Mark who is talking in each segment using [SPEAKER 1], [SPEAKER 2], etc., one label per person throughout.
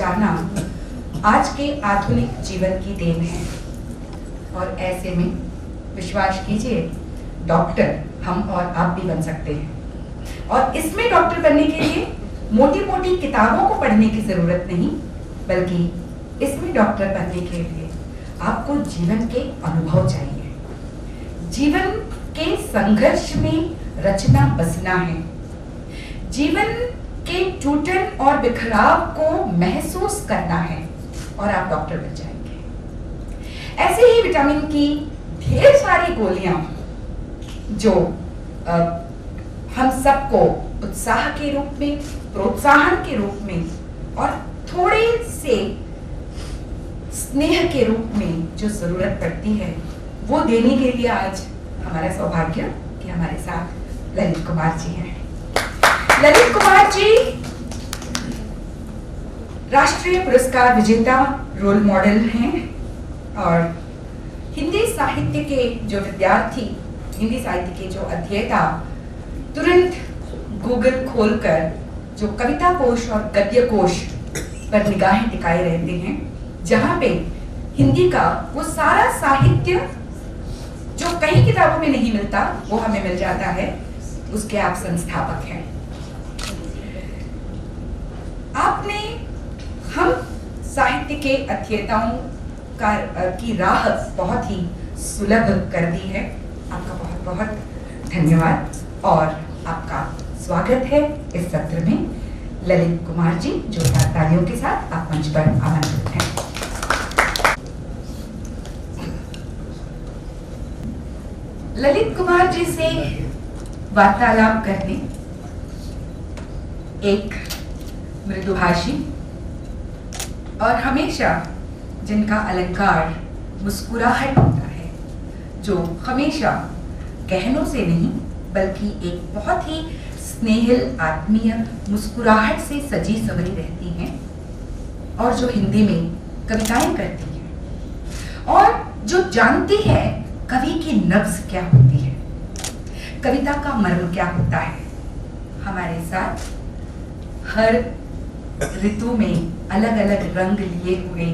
[SPEAKER 1] बचाना आज के आधुनिक जीवन की देन है। और ऐसे में विश्वास कीजिए, डॉक्टर हम और आप भी बन सकते हैं। और इसमें डॉक्टर बनने के लिए मोटी मोटी किताबों को पढ़ने की जरूरत नहीं, बल्कि इसमें डॉक्टर बनने के लिए आपको जीवन के अनुभव चाहिए। जीवन के संघर्ष में रचना बसना है। जीवन के टूटन और बिखराव को महसूस करना है और आप डॉक्टर बन जाएंगे। ऐसे ही विटामिन की ढेर सारी गोलियां जो हम सबको उत्साह के रूप में, प्रोत्साहन के रूप में और थोड़े से स्नेह के रूप में जो जरूरत पड़ती है, वो देने के लिए आज हमारा सौभाग्य कि हमारे साथ ललित कुमार जी हैं। ललित कुमार जी राष्ट्रीय पुरस्कार विजेता रोल मॉडल हैं और हिंदी साहित्य के जो विद्यार्थी, हिंदी साहित्य के जो अध्येता तुरंत गूगल खोलकर जो कविता कोश और गद्य कोश पर निगाहें टिकाए रहते हैं, जहां पे हिंदी का वो सारा साहित्य जो कई किताबों में नहीं मिलता वो हमें मिल जाता है, उसके आप संस्थापक हैं। आपने हम साहित्य के अध्येताओं की राह बहुत ही सुलभ कर दी है। आपका बहुत बहुत धन्यवाद और आपका स्वागत है इस सत्र में। ललित कुमार जी, जोरदार तालियों के साथ आप मंच पर आमंत्रित हैं। ललित कुमार जी से वार्तालाप करने एक मृदुभाषी और हमेशा जिनका अलंकार मुस्कुराहट होता है, जो हमेशा गहनों से नहीं बल्कि एक बहुत ही स्नेहिल आत्मीय मुस्कुराहट से सजी संवरी रहती हैं और जो हिंदी में कविताएं करती हैं और जो जानती है कवि की नब्ज क्या होती है, कविता का मर्म क्या होता है। हमारे साथ हर ऋतु में अलग अलग रंग लिए हुए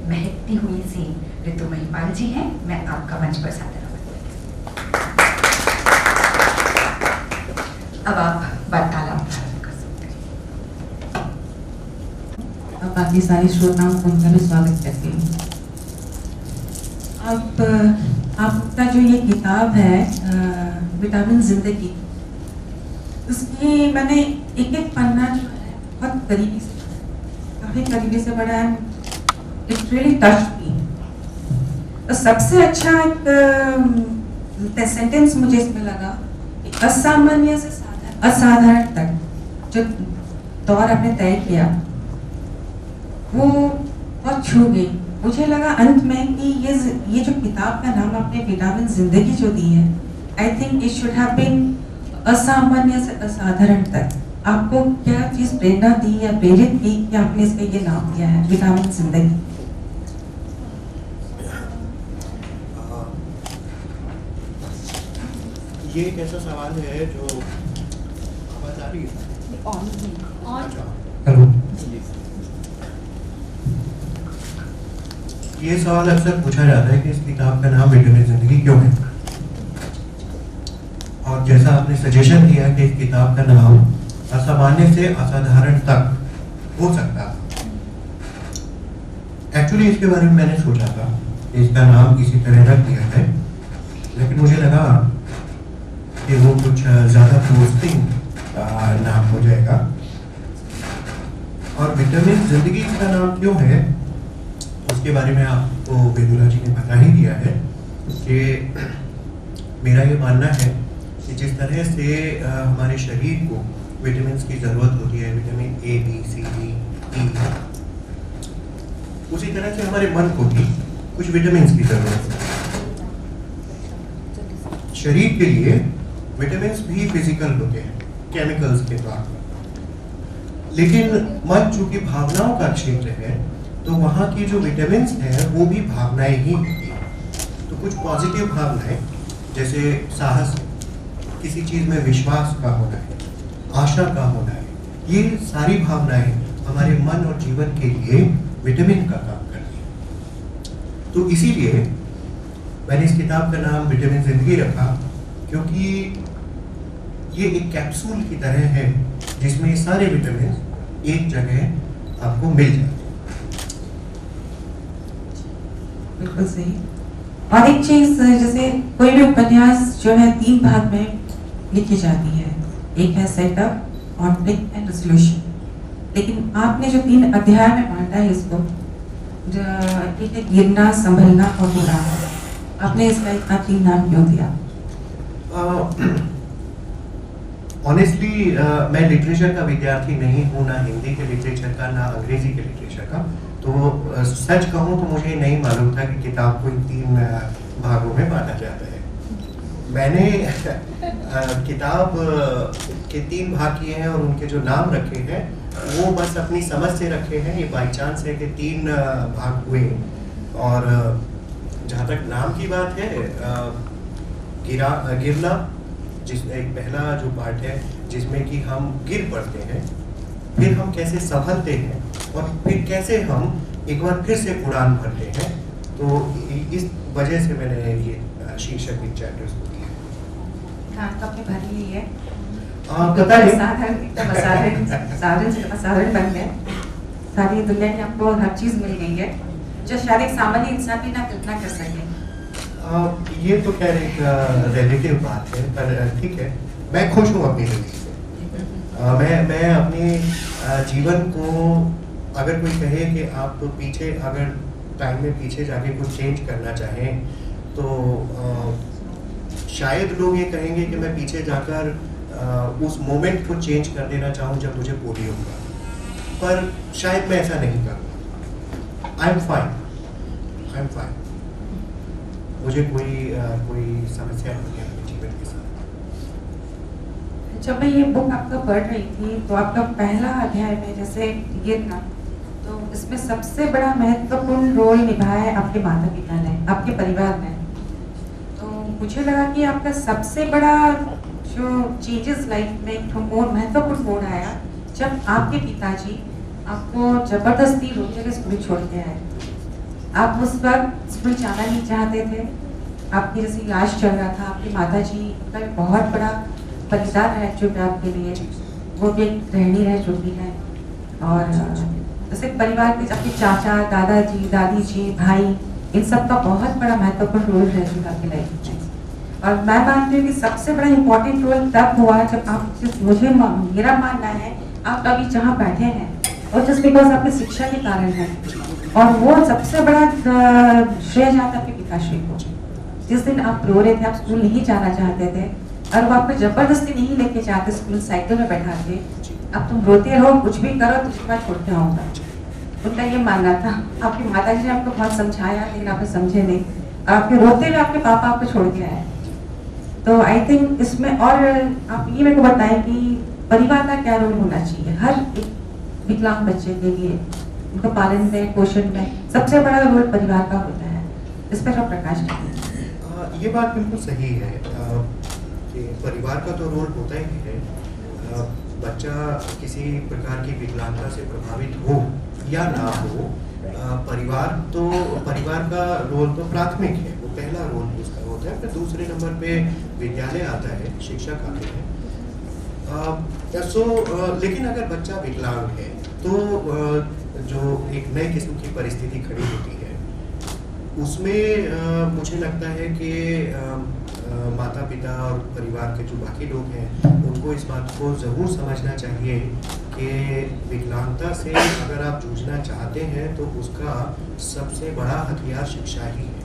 [SPEAKER 1] महकती हुई सी ऋतु महिपाल जी हैं। मैं आपका मंच पर सादर अब आप वार्तालाप कर सकते हैं।
[SPEAKER 2] अब बाकी सारे श्रोताओं को उनका भी स्वागत करती हूँ। अब आपका जो ये किताब है विटामिन जिंदगी, उसकी मैंने एक एक पन्ना जो है बहुत करीबी से, काफी करीबी से पढ़ा है। इट रियली टच्ड मी। तो सबसे अच्छा एक सेंटेंस मुझे इसमें लगा कि असामान्य से असाधारण तक जो दौर आपने तय किया वो बहुत छू गई। मुझे लगा अंत में कि ये जो किताब का नाम आपने विटामिन जिंदगी जो दी है, I think it should have been असामान्य से असाधारण तक। आपको क्या चीज प्रेरणा दी या प्रेरित की कि आपने इसका ये नाम दिया है विटामिन जिंदगी?
[SPEAKER 3] ये एक ऐसा सवाल है जो आवाज आ रही है। हेलो, ये सवाल अक्सर पूछा जाता है कि इस किताब का नाम विटामिन जिंदगी क्यों है, और जैसा आपने सजेशन दिया कि इस किताब का नाम असामान्य से असाधारण तक हो सकता है। एक्चुअली इसके बारे में मैंने सोचा था कि इसका नाम इसी तरह रख दिया है, लेकिन मुझे लगा कि वो कुछ ज़्यादा पोस्टिंग नाम हो जाएगा। और विटामिन जिंदगी का नाम क्यों है उसके बारे में आपको वेदुला जी ने बता ही दिया है कि मेरा ये मानना है कि जिस तरह से हमारे शरीर को विटामिन की ज़रूरत होती है, vitamin A, B, C, D, E, उसी तरह से हमारे मन को भी कुछ विटामिन की ज़रूरत है। शरीर के लिए विटामिन भी फिजिकल होते हैं, केमिकल्स के द्वारा, लेकिन मन चूंकि भावनाओं का क्षेत्र है तो वहाँ की जो विटामिन है वो भी भावनाएं ही होती हैं। तो कुछ पॉजिटिव भावनाएं जैसे साहस, किसी चीज़ में विश्वास का होना है, आशा का होना है, ये सारी भावनाएं हमारे मन और जीवन के लिए विटामिन का काम करती है। तो इसीलिए मैंने इस किताब का नाम विटामिन जिंदगी रखा, क्योंकि ये एक कैप्सूल की तरह है जिसमें सारे विटामिन एक जगह आपको मिल जाते हैं।
[SPEAKER 2] बिल्कुल सही। और एक चीज, जैसे कोई भी उपन्यास जो है 3 भाग में लिखी जाती है, एक है सेटअप, कॉन्फ्लिक्ट एंड रेजोल्यूशन। लेकिन आपने जो 3 अध्याय में बांटा है इसको, एक है गिरना, संभलना और मुड़ाना। आपने इसका इतना 3 नाम क्यों दिया?
[SPEAKER 3] ऑनेस्टली मैं लिटरेचर का विद्यार्थी नहीं हूँ, ना हिंदी के लिटरेचर का, ना अंग्रेजी के लिटरेचर का। तो सच कहूँ तो मुझे नहीं मालूम था कि किताब को इन 3 भागों में बांटा जाता है। मैंने किताब के 3 भाग किए हैं और उनके जो नाम रखे हैं वो बस अपनी समझ से रखे हैं। ये बाई चांस है कि 3 भाग हुए। और जहाँ तक नाम की बात है, गिरना, जिसमें एक पहला जो पार्ट है जिसमें कि हम गिर पड़ते हैं, फिर हम कैसे संभलते हैं और फिर कैसे हम एक बार फिर से उड़ान भरते हैं। तो इस वजह से मैंने ये शीर्षक इन चैप्टर्स को दिया।
[SPEAKER 2] तो आपने भर ली है,
[SPEAKER 3] पता नहीं,
[SPEAKER 2] साधारण बन गए। सारी दुनिया की आपको हर चीज मिल गई है जो शायद एक सामान्य इंसान भी ना कल्पना कर सके।
[SPEAKER 3] ये तो खैर एक रिलेटिव बात है, पर ठीक है, मैं खुश हूँ अपनी जिंदगी से। मैं अपने जीवन को, अगर कोई कहे कि आप तो पीछे, अगर टाइम में पीछे जाके कुछ चेंज करना चाहें, तो शायद लोग ये कहेंगे कि मैं पीछे जाकर उस मोमेंट को चेंज कर देना चाहूँ जब मुझे पोलियो हुआ, पर शायद मैं ऐसा नहीं करूँगा। I am fine. मुझे कोई समस्या नहीं है अपने जीवन के साथ।
[SPEAKER 2] जब मैं ये बुक आपका पढ़ रही थी तो आपका पहला अध्याय में जैसे गिरना, तो इसमें सबसे बड़ा महत्वपूर्ण रोल निभाया है आपके माता पिता ने, आपके परिवार ने। तो मुझे लगा कि आपका सबसे बड़ा जो चेंजेस लाइफ में एक महत्वपूर्ण मोड़ आया जब आपके पिताजी आपको जबरदस्ती रोते हुए स्कूल छोड़ के आए। आप उस वक्त स्कूल जाना नहीं चाहते थे, आपकी जैसे इलाज चल रहा था, आपकी माताजी का बहुत बड़ा बलिदान रह चुका है आपके लिए, वो भी एक गृहिणी रह चुकी है। और जैसे परिवार के आपके चाचा, दादाजी, दादी जी, भाई, इन सब का बहुत बड़ा महत्वपूर्ण रोल रह चुका आपकी लाइफ में। और मैं मानती हूँ कि सबसे बड़ा इम्पोर्टेंट रोल तब हुआ जब आप, मेरा मानना है, आप अभी जहाँ बैठे हैं और जस्ट बिकॉज आपकी शिक्षा के कारण है, और वो सबसे बड़ा श्रेय जाता है आपके पिताश्री को। जिस दिन आप रो रहे थे, आप स्कूल नहीं जाना चाहते थे और वो आपको जबरदस्ती नहीं लेके जाते स्कूल, साइकिल में बैठा के, अब तुम रोते रहो, कुछ भी करो तो उसके बाद छोड़ के आऊँगा। उनका ये मानना था। आपकी माताजी ने आपको बहुत समझाया लेकिन आपने समझे नहीं, और आपके रोते हुए आपके पापा आपको छोड़ के आए। तो आई थिंक इसमें, और आप ये मेरे को बताएं कि परिवार का क्या रोल होना चाहिए हर एक विकलांग बच्चे के लिए, उनको पालन में, पोषण में सबसे बड़ा रोल परिवार का होता है। इस पर आप प्रकाश डालिए।
[SPEAKER 3] ये बात बिल्कुल सही है कि परिवार का तो रोल होता ही है। बच्चा किसी प्रकार की विकलांगता से प्रभावित हो या ना हो, परिवार का रोल तो प्राथमिक है, वो पहला रोल उसका होता है। फिर दूसरे नंबर पे विद्यालय आता है, शिक्षक आते हैं। लेकिन अगर बच्चा विकलांग है तो जो एक नई किस्म की परिस्थिति खड़ी होती है, उसमें मुझे लगता है कि माता पिता और परिवार के जो बाकी लोग हैं उनको इस बात को ज़रूर समझना चाहिए कि विकलांगता से अगर आप जूझना चाहते हैं तो उसका सबसे बड़ा हथियार शिक्षा ही है।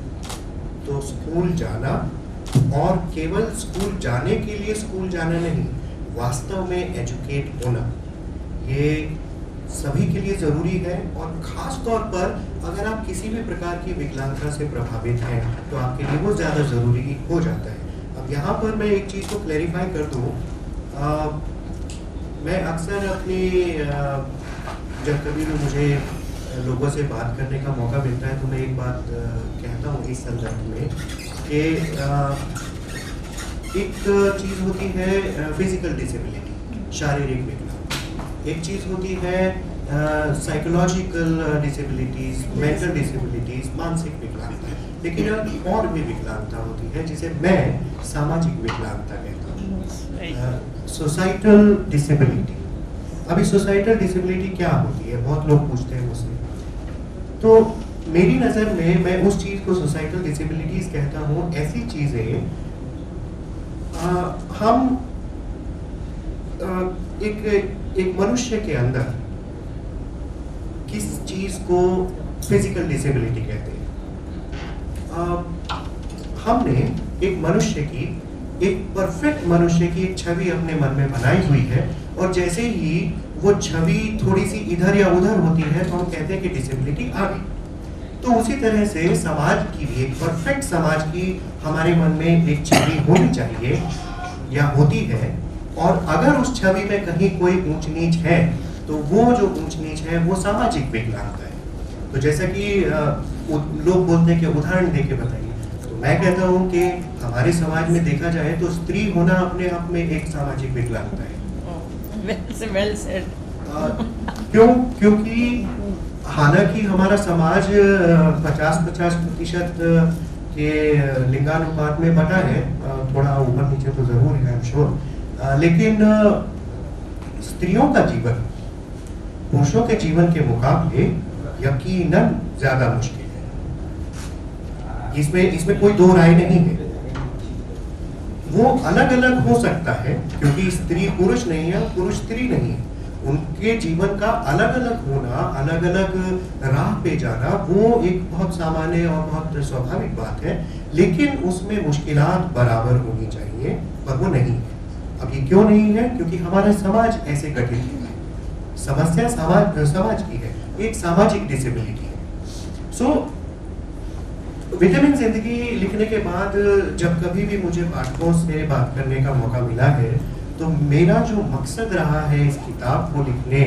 [SPEAKER 3] तो स्कूल जाना, और केवल स्कूल जाने के लिए स्कूल जाना नहीं, वास्तव में एजुकेट होना, ये सभी के लिए ज़रूरी है। और ख़ास तौर पर अगर आप किसी भी प्रकार की विकलांगता से प्रभावित हैं तो आपके लिए वो ज़्यादा ज़रूरी हो जाता है। अब यहाँ पर मैं एक चीज़ को क्लैरिफाई कर दूँ, मैं अक्सर अपनी जब कभी भी मुझे लोगों से बात करने का मौका मिलता है तो मैं एक बात कहता हूँ इस संदर्भ में कि एक चीज़ होती है फिजिकल डिसेबिलिटी, शारीरिक विकलांगता, एक चीज़ होती है साइकोलॉजिकल डिसेबिलिटीज, मेंटल डिसेबिलिटीज, मानसिक विकलांगता, लेकिन एक और भी विकलांगता होती है जिसे मैं सामाजिक विकलांगता कहता हूँ, सोसाइटल डिसेबिलिटी। अभी सोसाइटल डिसेबिलिटी क्या होती है, बहुत लोग पूछते हैं मुझसे। तो मेरी नज़र में मैं उस चीज़ को सोसाइटल डिसेबिलिटीज कहता हूँ, ऐसी चीज़ें हम एक मनुष्य के अंदर किस चीज़ को फिजिकल डिसेबिलिटी कहते हैं। हमने एक मनुष्य की, एक परफेक्ट मनुष्य की एक छवि अपने मन में बनाई हुई है, और जैसे ही वो छवि थोड़ी सी इधर या उधर होती है तो हम कहते हैं कि डिसेबिलिटी आ गई। तो उसी तरह से समाज की भी, एक परफेक्ट समाज की हमारे मन में एक छवि होनी चाहिए या होती है, और अगर उस छवि में कहीं कोई ऊंच नीच है तो वो जो ऊंच नीच है वो सामाजिक विकलांगता है। तो जैसा कि लोग बोलते हैं कि उदाहरण देके बताइए, तो मैं कहता हूँ कि हमारे समाज में देखा जाए तो स्त्री होना अपने आप में एक सामाजिक विकलांगता है।
[SPEAKER 4] well said.
[SPEAKER 3] क्यों? क्योंकि हालांकि हमारा समाज 50-50% के लिंगानुपात में बटा है, थोड़ा ऊपर नीचे तो जरूर है, आई एम श्योर, लेकिन स्त्रियों का जीवन पुरुषों के जीवन के मुकाबले यकीनन ज्यादा मुश्किल है। इसमें कोई दो राय नहीं है। वो अलग अलग हो सकता है, क्योंकि स्त्री पुरुष नहीं है, पुरुष स्त्री नहीं है। उनके जीवन का अलग अलग होना, अलग अलग राह पे जाना, वो एक बहुत सामान्य और बहुत स्वाभाविक बात है, लेकिन उसमें मुश्किलात बराबर होनी चाहिए, पर वो नहीं है। अब ये क्यों नहीं है? क्योंकि हमारा समाज ऐसे गठित है। समस्या समाज की है, एक सामाजिक डिसेबिलिटी है। सो विटामिन जिंदगी लिखने के बाद जब कभी भी मुझे पाठकों से बात करने का मौका मिला है, तो मेरा जो मकसद रहा है इस किताब को लिखने,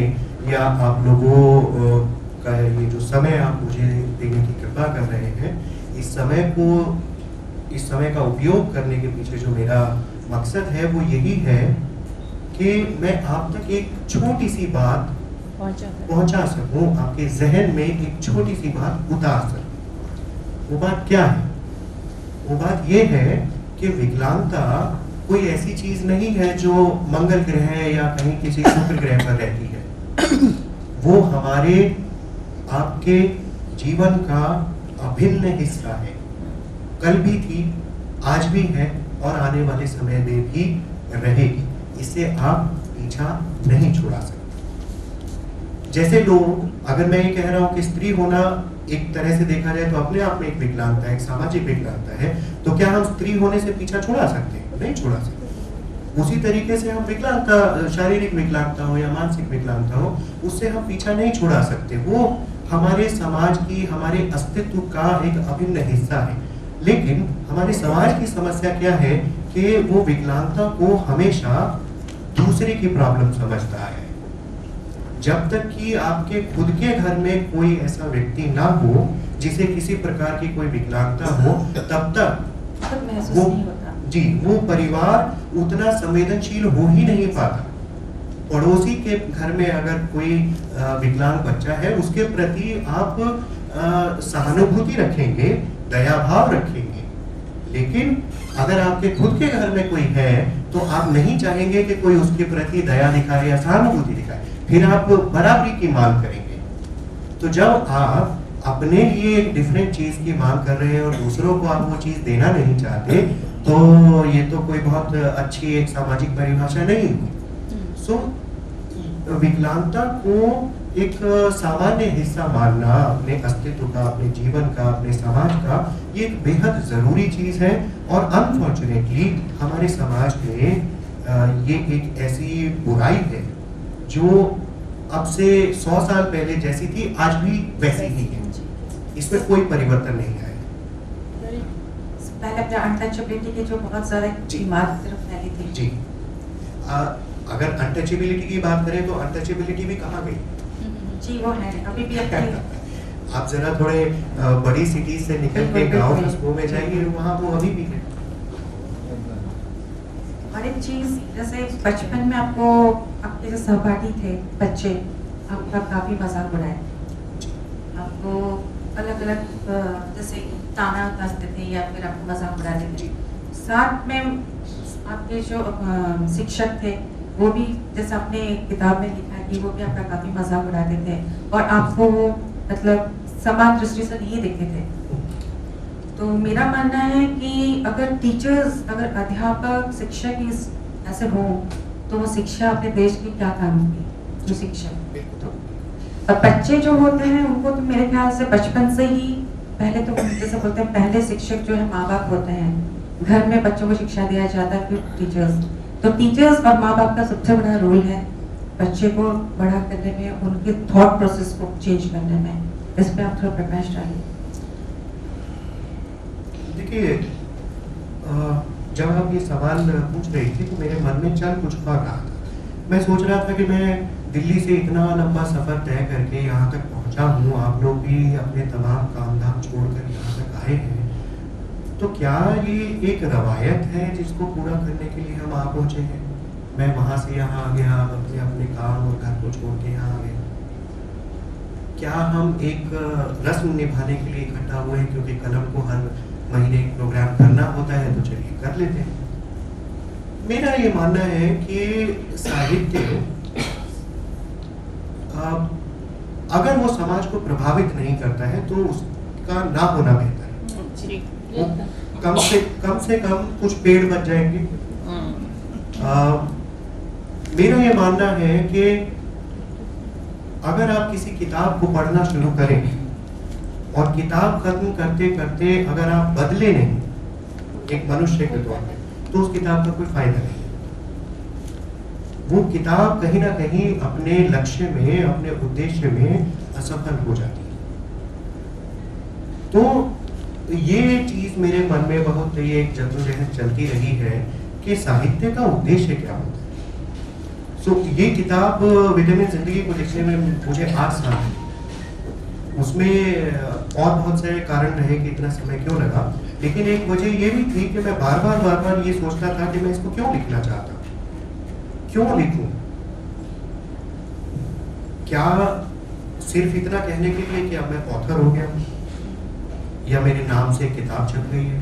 [SPEAKER 3] या आप लोगों का ये जो समय आप मुझे देने की कृपा कर रहे हैं, इस समय का उपयोग करने के पीछे जो मेरा मकसद है वो यही है कि मैं आप तक एक छोटी सी बात पहुंचा सकूं, आपके जहन में एक छोटी सी बात उतार सकूं। वो बात क्या है? वो बात ये है कि विकलांगता कोई ऐसी चीज नहीं है जो मंगल ग्रह या कहीं किसी शुक्र ग्रह पर रहती है। वो हमारे आपके जीवन का अभिन्न हिस्सा है। कल भी थी, आज भी है, और आने वाले समय में भी रहेगी। इसे आप पीछा नहीं छुड़ा सकते। जैसे लोग, अगर मैं ये कह रहा हूँ कि स्त्री होना एक तरह से देखा जाए तो अपने आप में एक विकलांगता है, एक सामाजिक विकलांगता है, तो क्या हम स्त्री होने से पीछा छुड़ा सकते हैं? नहीं छुड़ा सकते। उसी तरीके से हम विकलांगता, शारीरिक विकलांगता हो या मानसिक विकलांगता हो, उससे हम पीछा नहीं छुड़ा सकते। वो हमारे समाज की, हमारे अस्तित्व का एक अभिन्न हिस्सा है। लेकिन हमारे समाज की समस्या क्या है कि वो विकलांगता को हमेशा दूसरे की प्रॉब्लम समझता है। जब तक कि आपके खुद के घर में कोई ऐसा व्यक्ति ना हो जिसे किसी प्रकार की कोई विकलांगता हो, तब तक वो परिवार उतना संवेदनशील हो ही नहीं पाता। पड़ोसी के घर में अगर कोई विकलांग बच्चा है, उसके प्रति आप सहानुभूति रखेंगे, दया भाव रखेंगे, लेकिन अगर आपके खुद के घर में कोई है तो आप नहीं चाहेंगे कि कोई उसके प्रति दया दिखाए या सहानुभूति दिखाए, फिर आप बराबरी की मांग करेंगे। तो जब आप अपने लिए एक डिफरेंट चीज की मांग कर रहे हैं और दूसरों को आप वो चीज देना नहीं चाहते, तो ये तो कोई बहुत अच्छी एक सामाजिक परिभाषा नहीं हुई। सो विकलांगता को एक सामान्य हिस्सा मानना अपने अस्तित्व का, अपने जीवन का, अपने समाज का, ये एक बेहद जरूरी चीज है। और अनफॉर्चुनेटली हमारे समाज में ये एक ऐसी बुराई है जो अब से 100 साल पहले जैसी थी आज भी वैसी ही है। इसमें कोई परिवर्तन नहीं आया।
[SPEAKER 2] पहले अपने अनटचेबिलिटी की जो बहुत ज्यादा बीमार तरफ फैली थी
[SPEAKER 3] जी, अगर अनटचेबिलिटी की बात करें तो अनटचेबिलिटी भी कहाँ गई?
[SPEAKER 2] जी वो है, अभी भी
[SPEAKER 3] आप जरा थोड़े बड़ी सिटी से निकल के गांव कस्बों में जाइए, वहाँ वो अभी भी है।
[SPEAKER 2] और एक चीज़, जैसे बचपन में आपको आपके जो सहपाठी थे बच्चे, आपका काफ़ी मजाक उड़ाए, आपको अलग अलग जैसे ताना कसते थे या फिर आपको मजाक उड़ाते थे। साथ में आपके जो शिक्षक थे वो भी, जैसे आपने किताब में लिखा है कि वो भी आपका काफ़ी मजाक उड़ाते थे और आपको वो मतलब समान दृष्टि से नहीं देखते थे। तो मेरा मानना है कि अगर टीचर्स, अगर अध्यापक शिक्षक ही ऐसे हो तो वो शिक्षा अपने देश के क्या काम की, जो शिक्षक। और बच्चे जो होते हैं उनको तो मेरे ख्याल से बचपन से ही, पहले तो जैसे बोलते हैं पहले शिक्षक जो है माँ बाप होते हैं, घर में बच्चों को शिक्षा दिया जाता है, फिर टीचर्स। तो टीचर्स और माँ बाप का सबसे बड़ा रोल है बच्चे को बड़ा करने में, उनके थॉट प्रोसेस को चेंज करने में। इस पे आप थोड़ा प्रकाश डालिए।
[SPEAKER 3] देखिए, जब आप ये सवाल पूछ रही थी तो मेरे मन में चल कुछ और रहा था। मैं सोच रहा था कि मैं दिल्ली से इतना लंबा सफ़र तय करके यहाँ तक पहुँचा हूँ, आप लोग भी अपने तमाम काम धाम छोड़कर यहाँ तक आए हैं, तो क्या ये एक रवायत है जिसको पूरा करने के लिए हम आ पहुँचे हैं? मैं वहाँ से यहाँ आ गया, आप अपने अपने काम और घर को छोड़ के यहाँ आ गए। क्या हम एक रस्म निभाने के लिए इकट्ठा हुए हैं क्योंकि कलम को हर महीने एक प्रोग्राम करना होता है, तो चलिए कर लेते हैं। मेरा ये मानना है कि साहित्य अगर वो समाज को प्रभावित नहीं करता है तो उसका ना होना बेहतर है। कम से कम कुछ पेड़ बच जाएंगे। मेरा ये मानना है कि अगर आप किसी किताब को पढ़ना शुरू करें और किताब खत्म करते करते अगर आप बदले नहीं एक मनुष्य के तौर पे, तो उस किताब का कोई फायदा नहीं। वो किताब कहीं ना कहीं अपने लक्ष्य में, अपने उद्देश्य में असफल हो जाती है। तो ये चीज मेरे मन में बहुत ये एक जद्दोजहद चलती रही है कि साहित्य का उद्देश्य क्या होता है। ये किताब विटामिन जिंदगी को लिखने में मुझे 8 साल लगे। उसमें और बहुत सारे कारण रहे कि इतना समय क्यों लगा, लेकिन एक वजह ये भी थी कि मैं बार बार ये सोचता था कि मैं इसको क्यों लिखना चाहता हूँ, क्यों लिखूं? क्या सिर्फ इतना कहने के लिए कि अब मैं ऑथर हो गया या मेरे नाम से किताब छप गई है?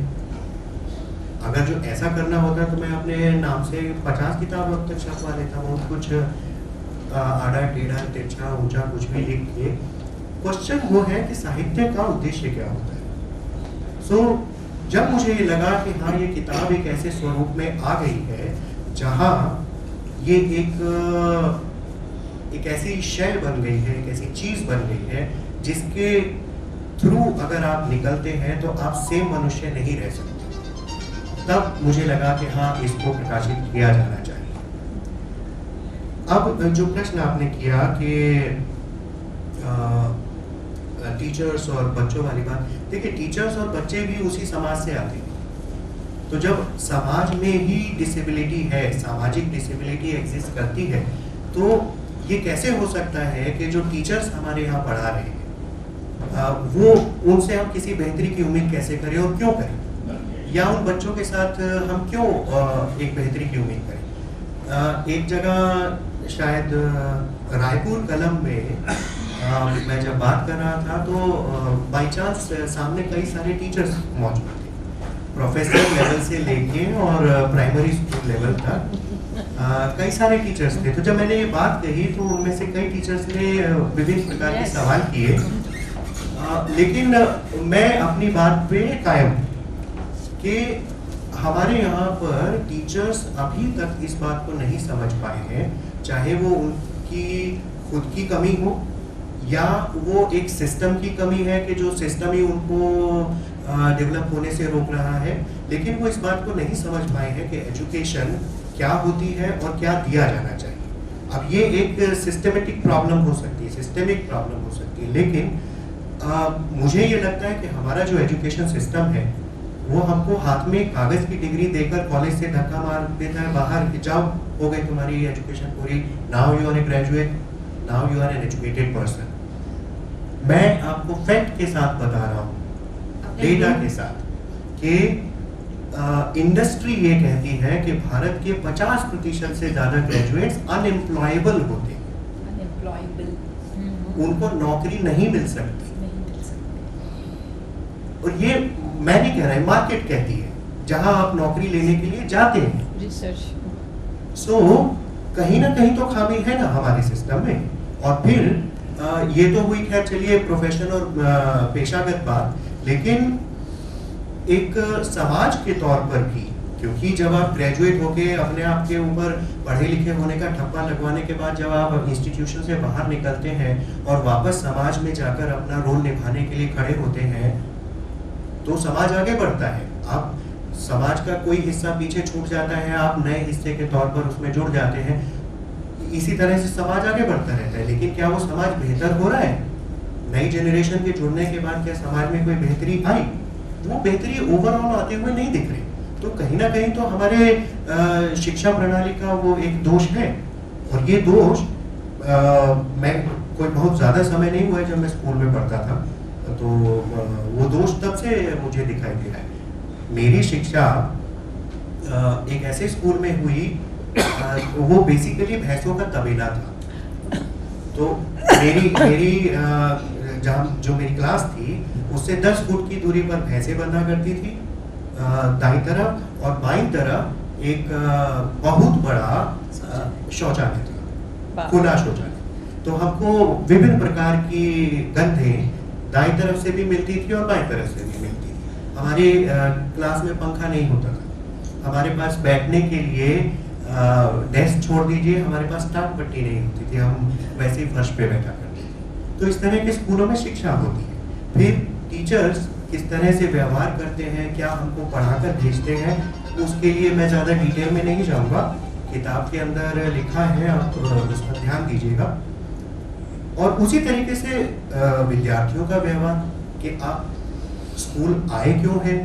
[SPEAKER 3] अगर जो ऐसा करना होता तो मैं अपने नाम से 50 किताब अब तक छपवा लेता हूँ, कुछ आड़ा टेढ़ा तिरछा ऊंचा कुछ भी लिख के। क्वेश्चन वो है कि साहित्य का उद्देश्य क्या होता है। जब मुझे ये लगा कि हाँ, ये किताब एक ऐसे स्वरूप में आ गई है जहाँ ये एक ऐसी शय बन गई है, एक ऐसी चीज बन गई है जिसके थ्रू अगर आप निकलते हैं तो आप सेम मनुष्य नहीं रह सकते, तब मुझे लगा कि हाँ, इसको प्रकाशित किया जाना चाहिए। अब जो प्रश्न आपने किया कि टीचर्स और बच्चों वाली बात, देखिए टीचर्स और बच्चे भी उसी समाज से आते हैं। तो जब समाज में ही डिसेबिलिटी है, सामाजिक डिसेबिलिटी एग्जिस्ट करती है, तो ये कैसे हो सकता है कि जो टीचर्स हमारे यहाँ पढ़ा रहे हैं वो उनसे हम किसी बेहतरी की उम्मीद कैसे करें और क्यों करें, या उन बच्चों के साथ हम क्यों एक बेहतरी की उम्मीद करें। एक जगह शायद रायपुर कलम में मैं जब बात कर रहा था तो बाई चांस सामने कई सारे टीचर्स मौजूद थे, प्रोफेसर लेवल से लेके और प्राइमरी स्कूल लेवल तक कई सारे टीचर्स थे। तो जब मैंने ये बात कही तो उनमें से कई टीचर्स ने विभिन्न प्रकार के सवाल किए, लेकिन मैं अपनी बात पे कायम कि हमारे यहाँ पर टीचर्स अभी तक इस बात को नहीं समझ पाए हैं, चाहे वो उनकी खुद की कमी हो या वो एक सिस्टम की कमी है कि जो सिस्टम ही उनको डेवलप होने से रोक रहा है, लेकिन वो इस बात को नहीं समझ पाए हैं कि एजुकेशन क्या होती है और क्या दिया जाना चाहिए। अब ये एक सिस्टमेटिक प्रॉब्लम हो सकती है, सिस्टेमिक प्रॉब्लम हो सकती है, लेकिन मुझे ये लगता है कि हमारा जो एजुकेशन सिस्टम है वो हमको हाथ में कागज की डिग्री देकर कॉलेज से धक्का मार देता है बाहर कि जाओ, हो गई तुम्हारी एजुकेशन पूरी, now you are a graduate, now you are an educated person. मैं आपको फैक्ट के साथ बता रहा हूँ, डेटा के साथ, कि इंडस्ट्री ये कहती है कि भारत के 50% से ज्यादा ग्रेजुएट्स अनएम्प्लॉयबल होते हैं, उनको नौकरी नहीं मिल सकती। और ये मैं नहीं कह रहा, मार्केट कहती है, जहां आप नौकरी लेने के लिए जाते हैं।
[SPEAKER 4] रिसर्च
[SPEAKER 3] सो कहीं ना कहीं तो खामी है ना हमारे सिस्टम में। और फिर ये तो हुई खैर चलिए प्रोफेशन और पेशागत बात, लेकिन एक समाज के तौर पर भी, क्योंकि जब आप ग्रेजुएट होके अपने आप के ऊपर पढ़े लिखे होने का ठप्पा लगवाने के बाद जब आप इंस्टीट्यूशन से बाहर निकलते हैं और वापस समाज में जाकर अपना रोल निभाने के लिए खड़े होते हैं, तो समाज आगे बढ़ता है। आप समाज का कोई हिस्सा पीछे छूट जाता है, आप नए हिस्से के तौर पर उसमें जुड़ जाते हैं। इसी तरह से समाज आगे बढ़ता रहता है। लेकिन क्या वो समाज बेहतर हो रहा है? नई जनरेशन के जुड़ने के बाद क्या समाज में कोई बेहतरी आई? वो बेहतरी ओवरऑल आते हुए नहीं दिख रही। तो कहीं ना कहीं तो हमारे शिक्षा प्रणाली का वो एक दोष है। और ये दोष मैं कोई बहुत ज्यादा समय नहीं हुआ है जब मैं स्कूल में पढ़ता था, तो वो दोष तब से मुझे दिखाई दे रहा है। मेरी शिक्षा एक ऐसे स्कूल में हुई, वो बेसिकली भैंसों का तबेला था। तो मेरी जहाँ जो मेरी क्लास थी उससे 10 फुट की दूरी पर भैंसें बंधा करती थी दाईं तरफ, और बाईं तरफ एक बहुत बड़ा शौचालय था, खुला शौचालय। तो हमको विभिन्न प्रकार की गंधें दाईं तरफ से भी मिलती थी और बाईं तरफ से भी मिलती थी। हमारे क्लास में पंखा नहीं होता था, हमारे पास बैठने के लिए डेस्क छोड़ दीजिए, हमारे पास टाट पट्टी नहीं होती थी, हम वैसे ही फर्श पे बैठा करते थे। तो इस तरह के स्कूलों में शिक्षा होती है। फिर टीचर्स किस तरह से व्यवहार करते हैं, क्या हमको पढ़ाकर भेजते हैं, उसके लिए मैं ज़्यादा डिटेल में नहीं जाऊँगा। किताब के अंदर लिखा है, आप उस पर ध्यान दीजिएगा। और उसी तरीके से विद्यार्थियों का व्यवहार कि आप स्कूल आए क्यों हैं,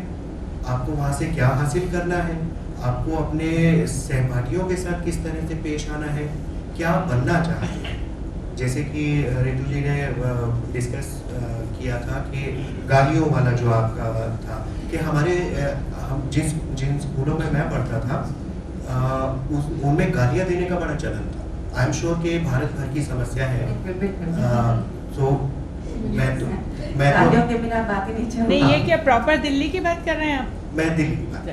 [SPEAKER 3] आपको वहाँ से क्या हासिल करना है, आपको अपने सहपाठियों के साथ किस तरह से पेश आना है, क्या बनना चाहते हैं। जैसे कि रितु जी ने डिस्कस किया था कि गालियों वाला जो आपका था, कि हम जिन स्कूलों में मैं पढ़ता था उनमें गालियाँ देने का बड़ा चलन था। आई एम श्योर कि भारत भर की समस्या है। तो मैं
[SPEAKER 2] गालियों के बिना बात ही नहीं चल
[SPEAKER 4] नहीं, ये क्या प्रॉपर दिल्ली की बात कर रहे हैं आप?
[SPEAKER 3] मैं दिल्ली की बात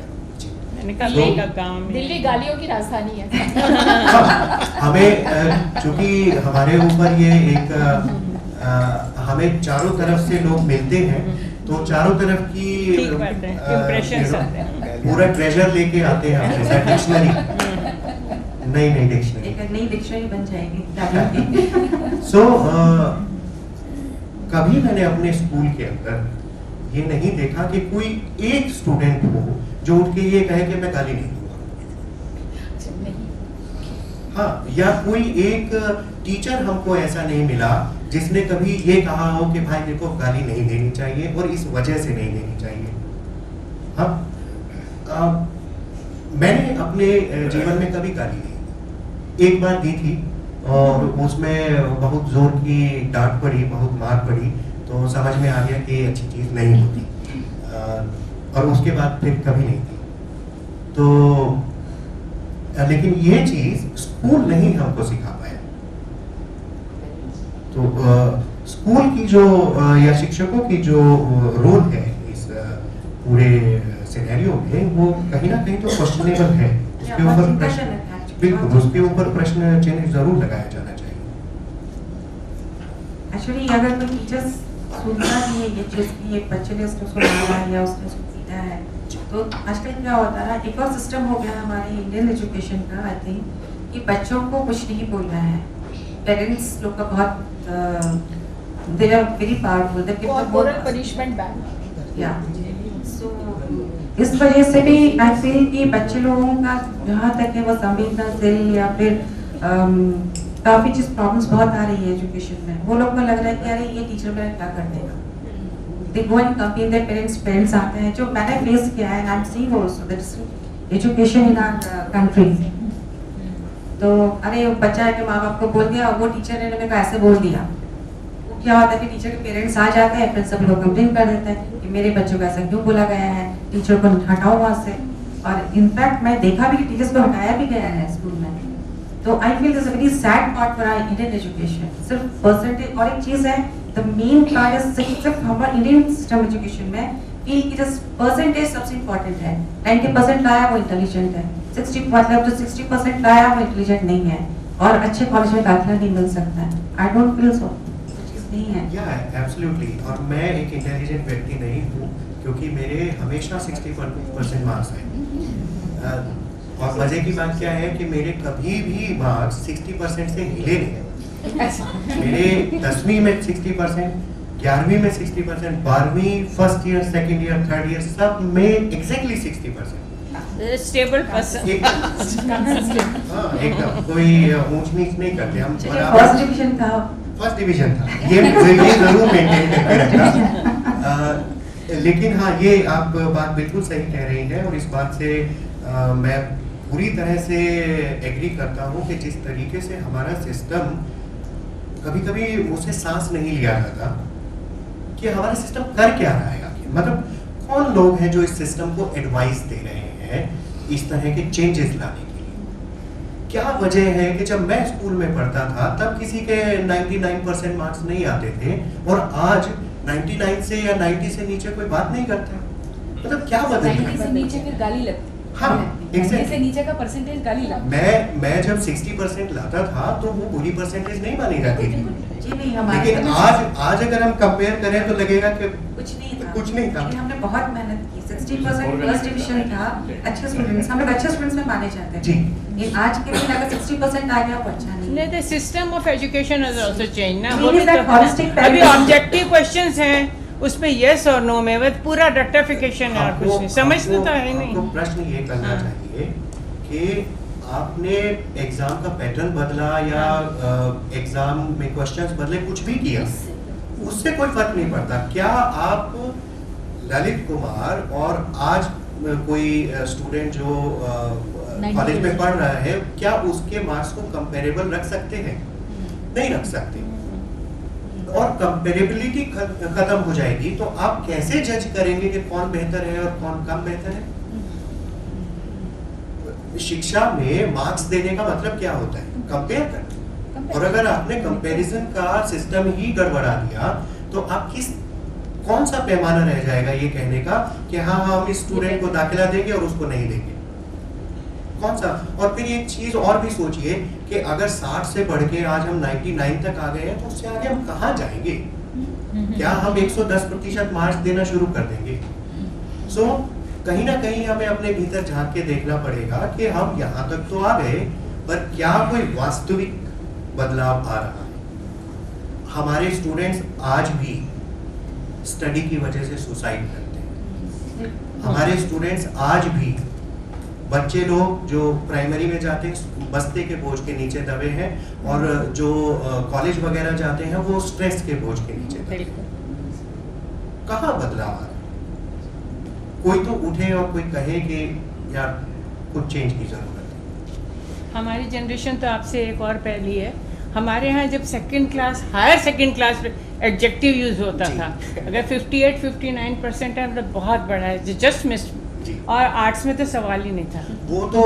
[SPEAKER 4] मैंने कहा दिल्ली का काम है।
[SPEAKER 5] दिल्ली गालियों की राजधानी है।
[SPEAKER 3] हमें चूंकि हमारे ऊपर ये एक हमें चारों तरफ से लोग मिलते हैं, तो चारों तरफ की
[SPEAKER 4] इम्प्रेशंस आते हैं,
[SPEAKER 3] पूरा ट्रेजर लेके आते हैं हमारे साथ। डिक्शनरी, नई डिक्शनरी,
[SPEAKER 2] एक नई डिक्शनरी बन जाएगी।
[SPEAKER 3] सो कभी मैंने अपने स्कूल के अंदर ये नहीं देखा कि कोई एक स्टूडेंट हो जो उठ के ये कहे कि मैं गाली नहीं दूंगा। हाँ, या कोई एक टीचर हमको ऐसा नहीं मिला जिसने कभी ये कहा हो कि भाई मेरे को गाली नहीं देनी चाहिए और इस वजह से नहीं देनी चाहिए। अब मैंने अपने जीवन में कभी गाली नहीं दी। एक बार दी थी और उसमें बहुत जोर की डांट पड़ी, बहुत मार पड़ी, तो समझ में आ गया कि अच्छी चीज नहीं होती। और उसके बाद फिर कभी नहीं थी। तो लेकिन ये चीज स्कूल नहीं हमको सिखा पाया। तो स्कूल की जो या शिक्षकों की जो रोल है इस पूरे सिनेरियो में, वो कहीं ना कहीं तो क्वेश्चनेबल है। उसके ऊपर प्रश्न, बिल्कुल उसके ऊपर प्रश्न चिन्ह जरूर लगाया जाना चाहिए।
[SPEAKER 2] एक्चुअली अगर कोई टीचर सुनता भी है ये चीज़ कि एक बच्चे ने उसको सुनाया या उसने उसको पीटा है, तो आजकल क्या होता है, एक और सिस्टम हो गया हमारे इंडियन एजुकेशन का, आई थिंक, कि बच्चों को कुछ नहीं बोलना है। पेरेंट्स लोग का बहुत they are very powerful, they give the
[SPEAKER 5] moral punishment ban.
[SPEAKER 2] या सो इस वजह से भी आई फील कि बच्चे लोगों का जहाँ तक है वो संवेदनशील या फिर काफ़ी चीज़ प्रॉब्लम्स बहुत आ रही है एजुकेशन में। वो लोग को लग रहा है कि अरे ये टीचर मेरा क्या कर देगा। They go and compare their parents आते हैं, जो मैंने फेस किया है, I am seeing also that education in our country. तो अरे वो बच्चा है कि माँ बाप को बोल दिया, वो टीचर ने मेरे को ऐसे बोल दिया, वो क्या होता है कि टीचर के पेरेंट्स आ जाते हैं, फिर सब लोग कंप्लेन कर देते हैं कि मेरे बच्चों को ऐसा क्यों बोला गया है, टीचर को हटाओ वहाँ से। और इनफैक्ट मैं देखा भी कि टीचर्स को हटाया भी गया है स्कूल में। तो I feel this very sad part for our Indian education. सिर्फ परसेंटेज, और एक चीज़ है, द मेन पार्ट इज सिर्फ हमारे इंडियन सिस्टम एजुकेशन में कि इट इज परसेंटेज सबसे इम्पोर्टेंट है। 90% लाया वो इंटेलिजेंट है, 60 मतलब जो 60% लाया वो इंटेलिजेंट नहीं है और अच्छे कॉलेज में दाखिला नहीं मिल सकता है। आई डोंट फील सो, नहीं है।
[SPEAKER 3] या एब्सोल्युटली। और मैं एक इंटेलिजेंट व्यक्ति नहीं हूँ क्योंकि मेरे हमेशा 60% मार्क्स आए। और मजे की बात क्या है कि मेरे कभी भी मार्क्स 60% से हिले नहीं। मेरे 10वीं में 60%, 11वीं में 60%, 12वीं first year, second year, third year सब में एग्जैक्टली 60%।
[SPEAKER 4] Stable person.
[SPEAKER 3] हाँ एकदम, कोई ऊंच नीच नहीं करते हम।
[SPEAKER 2] फर्स्ट डिवीजन था।
[SPEAKER 3] फर्स्ट डिवीजन था, ये जरूर मेंटेन करके रखना। लेकिन हाँ, ये आप बात बिल्कुल सही कह रही हैं और इस बात से मैं पूरी तरह से एग्री करता हूँ कि जिस तरीके से हमारा सिस्टम कभी-कभी मुझसे सांस नहीं लिया जाता कि हमारा सिस्टम कर क्या रहा है आखिर। मतलब कौन लोग हैं जो इस सिस्टम को एडवाइस दे रहे हैं इस तरह के चेंजेस लाने के लिए? क्या वजह है कि जब मैं स्कूल में पढ़ता था तब किसी के 99% मार्क्स नहीं आते थे और आज 99 से या 90 से नीचे कोई बात नहीं करता? मतलब क्या बदल गया?
[SPEAKER 5] 90 से नीचे फिर गाली लगती।
[SPEAKER 3] हाँ,
[SPEAKER 5] 90 से नीचे का परसेंटेज गाली लगती।
[SPEAKER 3] मैं जब 60% लाता था तो वो बुरी परसेंटेज नहीं मानी जाती थी।
[SPEAKER 2] जी नहीं, हमारे
[SPEAKER 3] लेकिन आज अगर हम कंपेयर करें तो लगेगा कि
[SPEAKER 2] कुछ नहीं था।
[SPEAKER 3] कुछ नहीं था।
[SPEAKER 2] लेकिन हमने बहुत मेहनत की। 60% फर्स्ट डिवीजन था। अच्छे स्टूडेंट्स, हम लोग अच्छे स्टूडेंट्स में माने जाते
[SPEAKER 3] जी।
[SPEAKER 2] थे। ये आज के दिन अगर 60% आ गया वो अच्छा नहीं है।
[SPEAKER 4] The system of education has also changed ना।
[SPEAKER 2] Meaning that holistic
[SPEAKER 4] अभी
[SPEAKER 2] parents-
[SPEAKER 4] ऑब्जेक्टिव क्वेश्चंस हैं, उसमें यस और नो में बस पूरा रेक्टिफिकेशन है और कुछ नहीं। समझते तो है नहीं।
[SPEAKER 3] आपको प्रश्न ये करना
[SPEAKER 4] हाँ।
[SPEAKER 3] चाहिए कि आपने एग्जाम का पैटर्न बदला या एग्जाम में क्वेश्चंस बदले, कुछ भी किया, उससे कोई फर्क नहीं पड़ता। क्या आप ललित कुमार और आज कोई स्टूडेंट जो कॉलेज में पढ़ रहा है, क्या उसके मार्क्स को कंपेरेबल रख सकते हैं? नहीं रख सकते। और कंपेरेबिलिटी खत्म हो जाएगी तो आप कैसे जज करेंगे कि कौन बेहतर है और कौन कम बेहतर है? शिक्षा में मार्क्स देने का मतलब क्या होता है? कंपेयर करना। और अगर आपने कंपैरिजन का सिस्टम ही गड़बड़ा दिया तो आप कौन सा पैमाना रह जाएगा ये कहने का कि हाँ हम इस स्टूडेंट को दाखिला देंगे और उसको नहीं देंगे? कौन सा? और फिर एक चीज और भी सोचिए कि अगर 60 से बढ़ के आज हम 99 तक आ गए हैं तो उससे आगे हम कहाँ जाएंगे? क्या हम 110% मार्क्स देना शुरू कर देंगे? सो कहीं ना कहीं हमें अपने भीतर झांक के देखना पड़ेगा कि हम यहाँ तक तो आ गए, पर क्या कोई वास्तविक बदलाव आ रहा है? हमारे स्टूडेंट्स आज भी स्टडी की वजह से सुसाइड करते हैं। हमारे स्टूडेंट्स आज भी, बच्चे लोग जो प्राइमरी में जाते हैं बस्ते के बोझ के नीचे दबे हैं और जो कॉलेज वगैरह जाते हैं वो स्ट्रेस के बोझ के नीचे दबे हैं। कहाँ बदलाव आ रहा है? कोई तो उठे और कोई कहे कि यार कुछ चेंज की जरूरत है।
[SPEAKER 4] हमारी जनरेशन तो आपसे एक और पहली है। हमारे यहाँ जब second class, higher second class adjective use होता था, अगर 58-59% है मतलब बहुत बड़ा है, जस्ट मिस। और आर्ट्स में तो सवाल ही नहीं था।
[SPEAKER 3] वो तो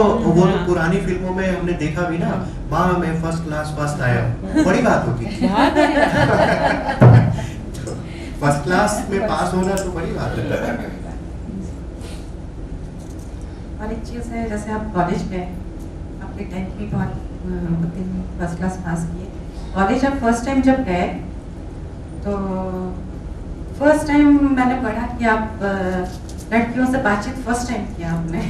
[SPEAKER 3] पुरानी फिल्मों में हमने देखा भी ना, माँ मैं फर्स्ट क्लास फर्स्ट आया हूँ, बड़ी बात होती थी। फर्स्ट क्लास में पास होना तो बड़ी बात है।
[SPEAKER 2] और एक चीज़ है, जैसे आप कॉलेज में आपके 10th भी बहुत फर्स्ट क्लास पास किए, कॉलेज आप फर्स्ट टाइम जब गए तो फर्स्ट टाइम मैंने पढ़ा कि आप लड़कियों से बातचीत फर्स्ट टाइम किया आपने।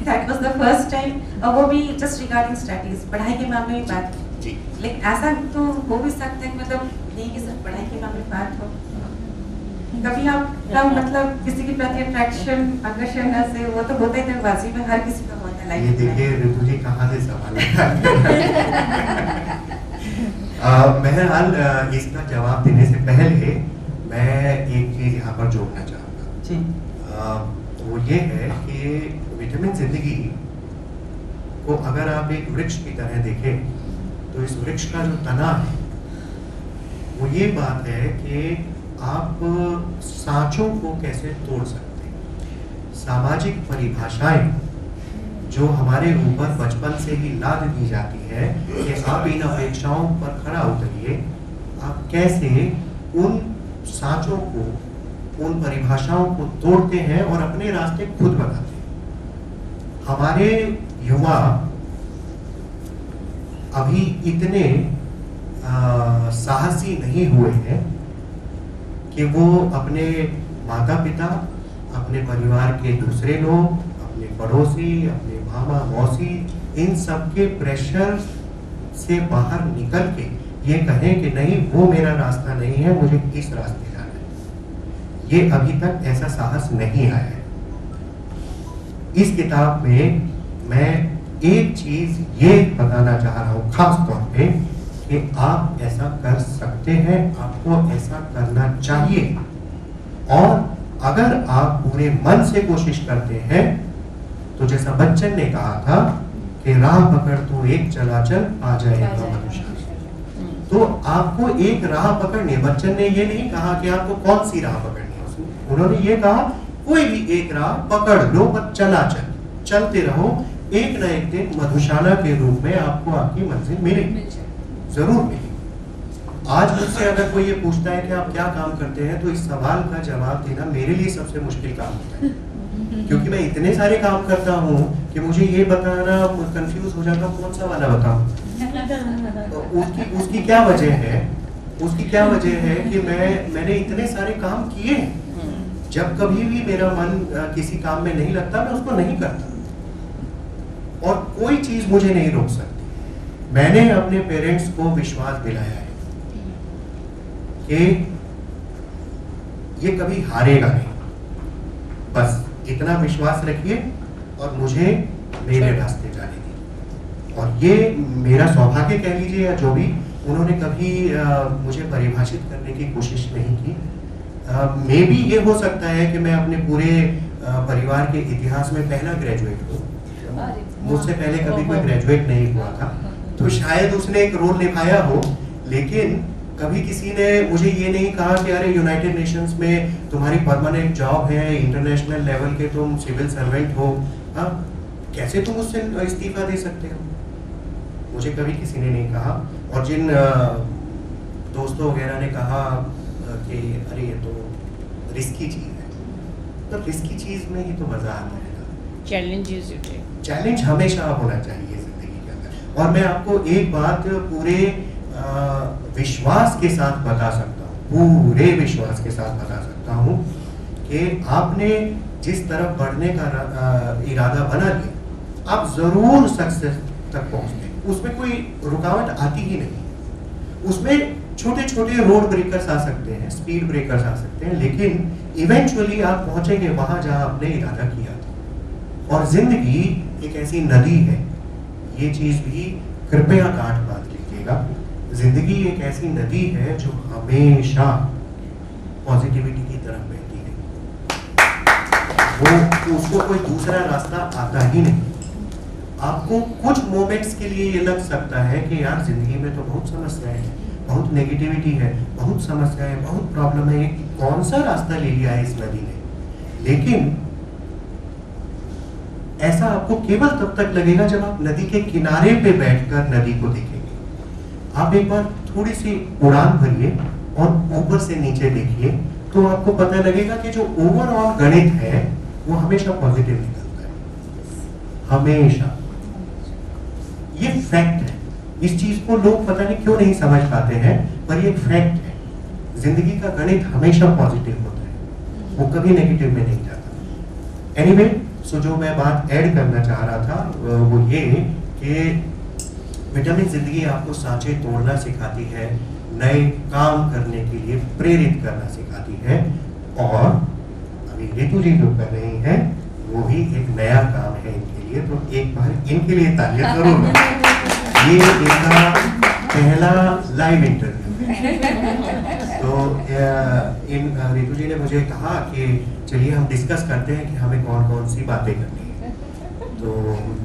[SPEAKER 2] That was the first time, और वो भी just regarding studies, पढ़ाई के मामले में बात की। लेकिन ऐसा तो हो भी सकता है कि मतलब नहीं कि सिर्फ पढ़ाई के मामले में बात हो, कभी आपका मतलब किसी के प्रति अट्रैक्शन, आकर्षण ऐसे वो तो होता ही दरवाजे में, हर किसी का होता है लाइफ में।
[SPEAKER 3] ये देखिए ऋतु जी कहाँ से सवाल बहरहाल इसका जवाब देने से पहले मैं एक चीज यहाँ पर जोड़ना चाहूँगा। वो ये है कि विटामिन जिंदगी को अगर आप एक वृक्ष की तरह देखें तो इस वृक्ष का जो तना है वो ये बात है कि आप सांचों को कैसे तोड़ सकते हैं। सामाजिक परिभाषाएं जो हमारे ऊपर बचपन से ही लाद दी जाती है कि आप इन अपेक्षाओं पर खरा उतरिए, आप कैसे उन सांचों को, उन परिभाषाओं को तोड़ते हैं और अपने रास्ते खुद बनाते हैं। हमारे युवा अभी इतने साहसी नहीं हुए हैं कि वो अपने माता पिता, अपने परिवार के दूसरे लोग, अपने पड़ोसी, अपने मामा मौसी, इन सब के प्रेशर से बाहर निकल के ये कहें कि नहीं वो मेरा रास्ता नहीं है, मुझे इस रास्ते जाना है। ये अभी तक ऐसा साहस नहीं आया है। इस किताब में मैं एक चीज ये बताना चाह रहा हूँ खास तौर पे कि आप ऐसा कर सकते हैं, आपको ऐसा करना चाहिए, और अगर आप पूरे मन से कोशिश करते हैं तो जैसा बच्चन ने कहा था कि राह पकड़ तू एक चला चल आ जाएगा मनुष्य। तो आपको एक राह पकड़नी है। बच्चन ने ये नहीं कहा कि आपको कौन सी राह पकड़नी है, उन्होंने ये कहा कोई भी एक राह पकड़ लो, पर चला चलते रहो, एक न एक दिन मधुशाला के रूप में आपको आपकी मंजिल मिलेगी, जरूर मिलेगी। आज मुझसे अगर कोई ये पूछता है कि आप क्या काम करते हैं, तो इस सवाल का जवाब देना मेरे लिए सबसे मुश्किल काम होता है, क्योंकि मैं इतने सारे काम करता हूँ कि मुझे ये बताना कंफ्यूज हो जाता हूँ कौन सा वाला बताऊं। तो उसकी क्या वजह है? उसकी क्या वजह है कि मैंने इतने सारे काम किए। जब कभी भी मेरा मन किसी काम में नहीं लगता, मैं उसको नहीं करता, और कोई चीज मुझे नहीं रोक सकती। मैंने अपने पेरेंट्स को विश्वास दिलाया है कि ये कभी हारेगा नहीं, बस इतना विश्वास रखिए और मुझे मेरे रास्ते जाने दीजिए। और ये मेरा सौभाग्य कह लीजिए या जो भी, उन्होंने कभी मुझे परिभाषित करने की कोशिश नहीं की। मे बी ये हो सकता है कि मैं अपने पूरे परिवार के इतिहास में पहला ग्रेजुएट हूँ, मुझसे पहले कभी कोई ग्रेजुएट नहीं हुआ था, तो शायद उसने एक रोल निभाया हो। लेकिन कभी किसी ने मुझे ये नहीं कहा कि अरे यूनाइटेड नेशंस में तुम्हारी परमानेंट जॉब है, इंटरनेशनल लेवल के तुम सिविल सर्वेंट हो, कैसे तुम उससे इस्तीफा दे सकते हो। मुझे कभी किसी ने नहीं कहा। और जिन दोस्तों वगैरह ने कहा कि अरे ये तो रिस्की चीज है, तो रिस्की चीज में ही तो मजा आता है। चैलेंज हमेशा होना चाहिए जिंदगी के अंदर। और मैं आपको एक बात पूरे विश्वास के साथ बता सकता हूँ, पूरे विश्वास के साथ बता सकता हूँ कि आपने जिस तरफ बढ़ने का इरादा बना लिया, आप जरूर सक्सेस तक पहुँचते। उसमें कोई रुकावट आती ही नहीं। उसमें छोटे छोटे रोड ब्रेकर्स आ सकते हैं, स्पीड ब्रेकर्स आ सकते हैं, लेकिन इवेंचुअली आप पहुंचेंगे वहां जहां आपने इरादा किया था। और जिंदगी एक ऐसी नदी है, ये चीज भी कृपया गांठ बांध लीजिएगा। जिंदगी एक ऐसी नदी है जो हमेशा पॉजिटिविटी की तरफ बहती है। वो उसको कोई दूसरा रास्ता आता ही नहीं। आपको कुछ मोमेंट्स के लिए ये लग सकता है कि यार जिंदगी में तो बहुत समस्याएं हैं, बहुत नेगेटिविटी है, बहुत समस्या है, बहुत प्रॉब्लम है, कौन सा रास्ता ले लिया है इस नदी ने। लेकिन ऐसा आपको केवल तब तक लगेगा जब आप नदी के किनारे पे बैठकर नदी को देखेंगे। आप एक बार थोड़ी सी उड़ान भरिए और ऊपर से नीचे देखिए, तो आपको पता लगेगा कि जो ओवरऑल गणित है वो हमेशा पॉजिटिव निकलता है, हमेशा। ये फैक्ट है। इस चीज को लोग पता नहीं क्यों नहीं समझ पाते हैं, पर ये फैक्ट है। जिंदगी का गणित हमेशा पॉजिटिव होता है, वो कभी नेगेटिव में नहीं जाता। एनीवे, सो जो मैं बात ऐड करना चाह रहा था वो ये कि विटामिन जिंदगी आपको सांचे तोड़ना सिखाती है, नए काम करने के लिए प्रेरित करना सिखाती है। और अभी ऋतु जी जो कर रही हैं वो भी एक नया काम है इनके लिए, तो एक बार इनके लिए तालियां जरूर। ये इनका पहला लाइव इंटरव्यू है। तो इन ऋतु जी ने मुझे कहा कि चलिए हम डिस्कस करते हैं कि हमें कौन कौन सी बातें करनी है। तो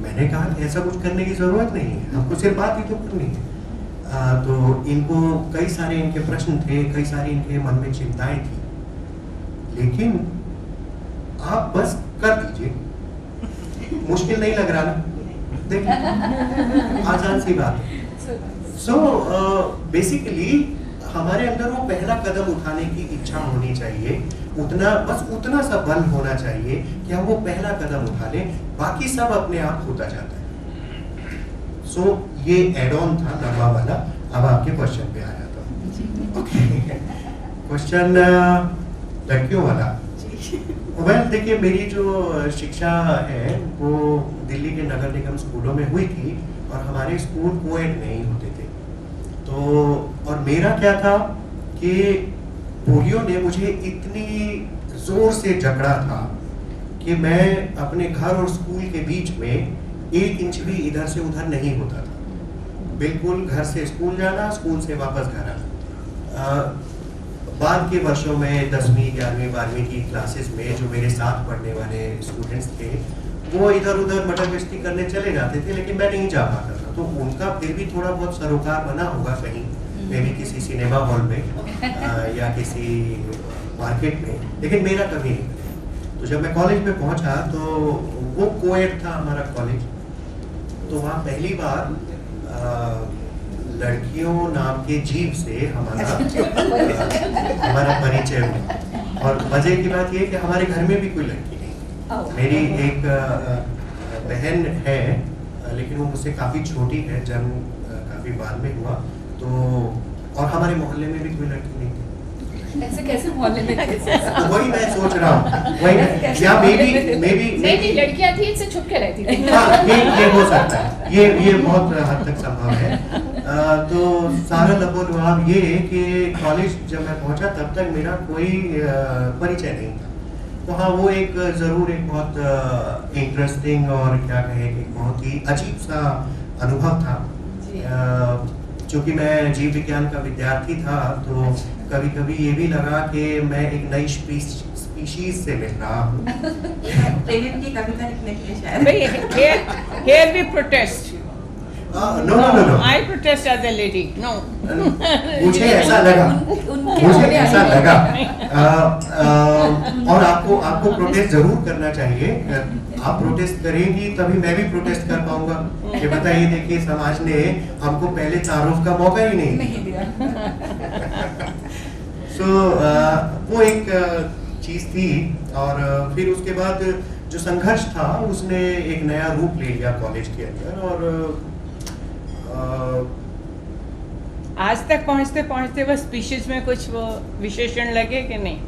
[SPEAKER 3] मैंने कहा कि ऐसा कुछ करने की जरूरत नहीं है, हमको सिर्फ बात ही तो करनी है। तो इनको कई सारे इनके प्रश्न थे, कई सारी इनके मन में चिंताएं थी, लेकिन आप बस कर दीजिए, मुश्किल नहीं लग रहा ना, देखिए आसान सी बात है। सो बेसिकली हमारे अंदर वो पहला कदम उठाने की इच्छा होनी चाहिए, उतना सा बल होना चाहिए कि हम वो पहला कदम उठा लें, बाकी सब अपने आप होता जाता है। सो ये एड ऑन था लंबा वाला। अब आपके क्वेश्चन पे आ जाता हूँ। क्वेश्चन लड़कियों वाला। वेल देखिए, मेरी जो शिक्षा है वो दिल्ली के नगर निगम स्कूलों में हुई थी और हमारे स्कूल कोएड नहीं होते थे। तो और मेरा क्या था कि पोलियो ने मुझे इतनी जोर से जकड़ा था कि मैं अपने घर और स्कूल के बीच में 1 इंच भी इधर से उधर नहीं होता था। बिल्कुल घर से स्कूल जाना, स्कूल से वापस घर आना। बाद के वर्षों में 10वीं 11वीं 12वीं की क्लासेस में जो मेरे साथ पढ़ने वाले स्टूडेंट्स थे वो इधर उधर मटर गश्ती करने चले जाते थे, लेकिन मैं नहीं जा पाता था। तो उनका फिर भी थोड़ा बहुत सरोकार बना होगा कहीं, मे भी किसी सिनेमा हॉल में या किसी मार्केट में, लेकिन मेरा कभी नहीं। तो जब मैं कॉलेज में पहुंचा तो वो कोएड था हमारा कॉलेज। तो वहाँ पहली बार लड़कियों नाम के जीव से हमारा परिचय हुआ। और मजे की बात ये कि हमारे घर में भी कोई लड़की नहीं। मेरी एक बहन है, लेकिन वो मुझसे काफ़ी छोटी है, जन्म काफ़ी बाद में हुआ। तो और हमारे मोहल्ले में भी कोई लड़की नहीं थी।
[SPEAKER 5] ऐसे कैसे मोहल्ले में?
[SPEAKER 3] तो वही मैं सोच रहा हूँ, वही या मे बी
[SPEAKER 5] लड़कियां थी इससे छुप के रहती थी।
[SPEAKER 3] हाँ, ये हो सकता है, ये बहुत हद तक संभव है। तो सारा लबोलवाब ये कि कॉलेज जब मैं पहुंचा तब तक मेरा कोई परिचय नहीं था। तो हाँ, वो एक जरूर एक बहुत इंटरेस्टिंग और क्या कहें कि बहुत ही अजीब सा अनुभव था। क्योंकि मैं जीव विज्ञान का विद्यार्थी था, तो कभी कभी ये भी लगा कि मैं एक नई स्पीशीज से मिल रहा हूँ।
[SPEAKER 2] प्रेम की कविता लिखने के लिए शायद।
[SPEAKER 4] Here we protest.
[SPEAKER 3] No.
[SPEAKER 4] I protest as a lady. No.
[SPEAKER 3] मुझे ऐसा लगा, और आपको प्रोटेस्ट जरूर करना चाहिए। आप प्रोटेस्ट करेंगी तभी मैं भी प्रोटेस्ट कर पाऊंगा कि बताइए, देखिए समाज ने हमको पहले तारुफ का मौका ही नहीं दिया। सो वो एक चीज थी। और फिर उसके बाद जो संघर्ष था उसने एक नया रूप ले लिया कॉलेज के अंदर। और
[SPEAKER 4] आज तक पहुंचते पहुंचते वो स्पीशीज में कुछ वो विशेषण लगे कि नहीं?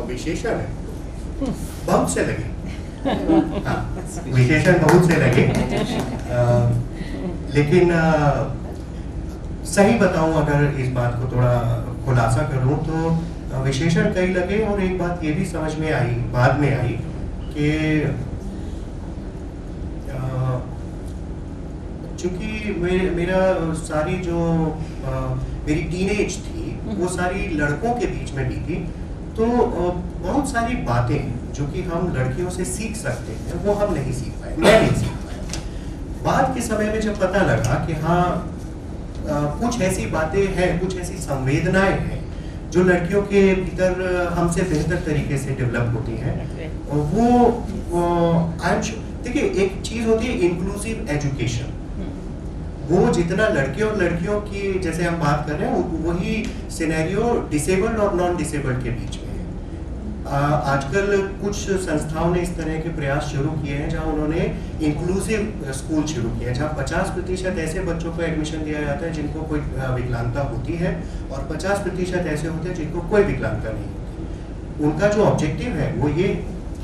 [SPEAKER 3] विशेषण है बहुत से लगे। हाँ, विशेषण बहुत से लगे, लेकिन सही बताऊं अगर इस बात को थोड़ा खुलासा करूं तो विशेषण कई लगे। और एक बात ये भी समझ में आई, बाद में आई, कि चूंकि मेरा सारी जो मेरी टीनेज थी वो सारी लड़कों के बीच में बीती, तो बहुत सारी बातें जो कि हम लड़कियों से सीख सकते हैं वो हम नहीं सीख पाए, मैं नहीं सीख पाया। बाद के समय में जब पता लगा कि हाँ, कुछ ऐसी बातें हैं, कुछ ऐसी संवेदनाएं हैं जो लड़कियों के भीतर हमसे बेहतर तरीके से डेवलप होती हैं। वो देखिए, एक चीज होती है इंक्लूसिव एजुकेशन। वो जितना लड़के और लड़कियों की जैसे हम बात कर रहे हैं, वही सिनेरियो डिसेबल्ड और नॉन डिसेबल्ड के बीच में है। आजकल कुछ संस्थाओं ने इस तरह के प्रयास शुरू किए हैं जहां उन्होंने इंक्लूसिव स्कूल शुरू किया है, जहां 50% ऐसे बच्चों को एडमिशन दिया जाता है जिनको कोई विकलांगता होती है और 50% ऐसे होते हैं जिनको कोई विकलांगता नहीं होती। उनका जो ऑब्जेक्टिव है वो ये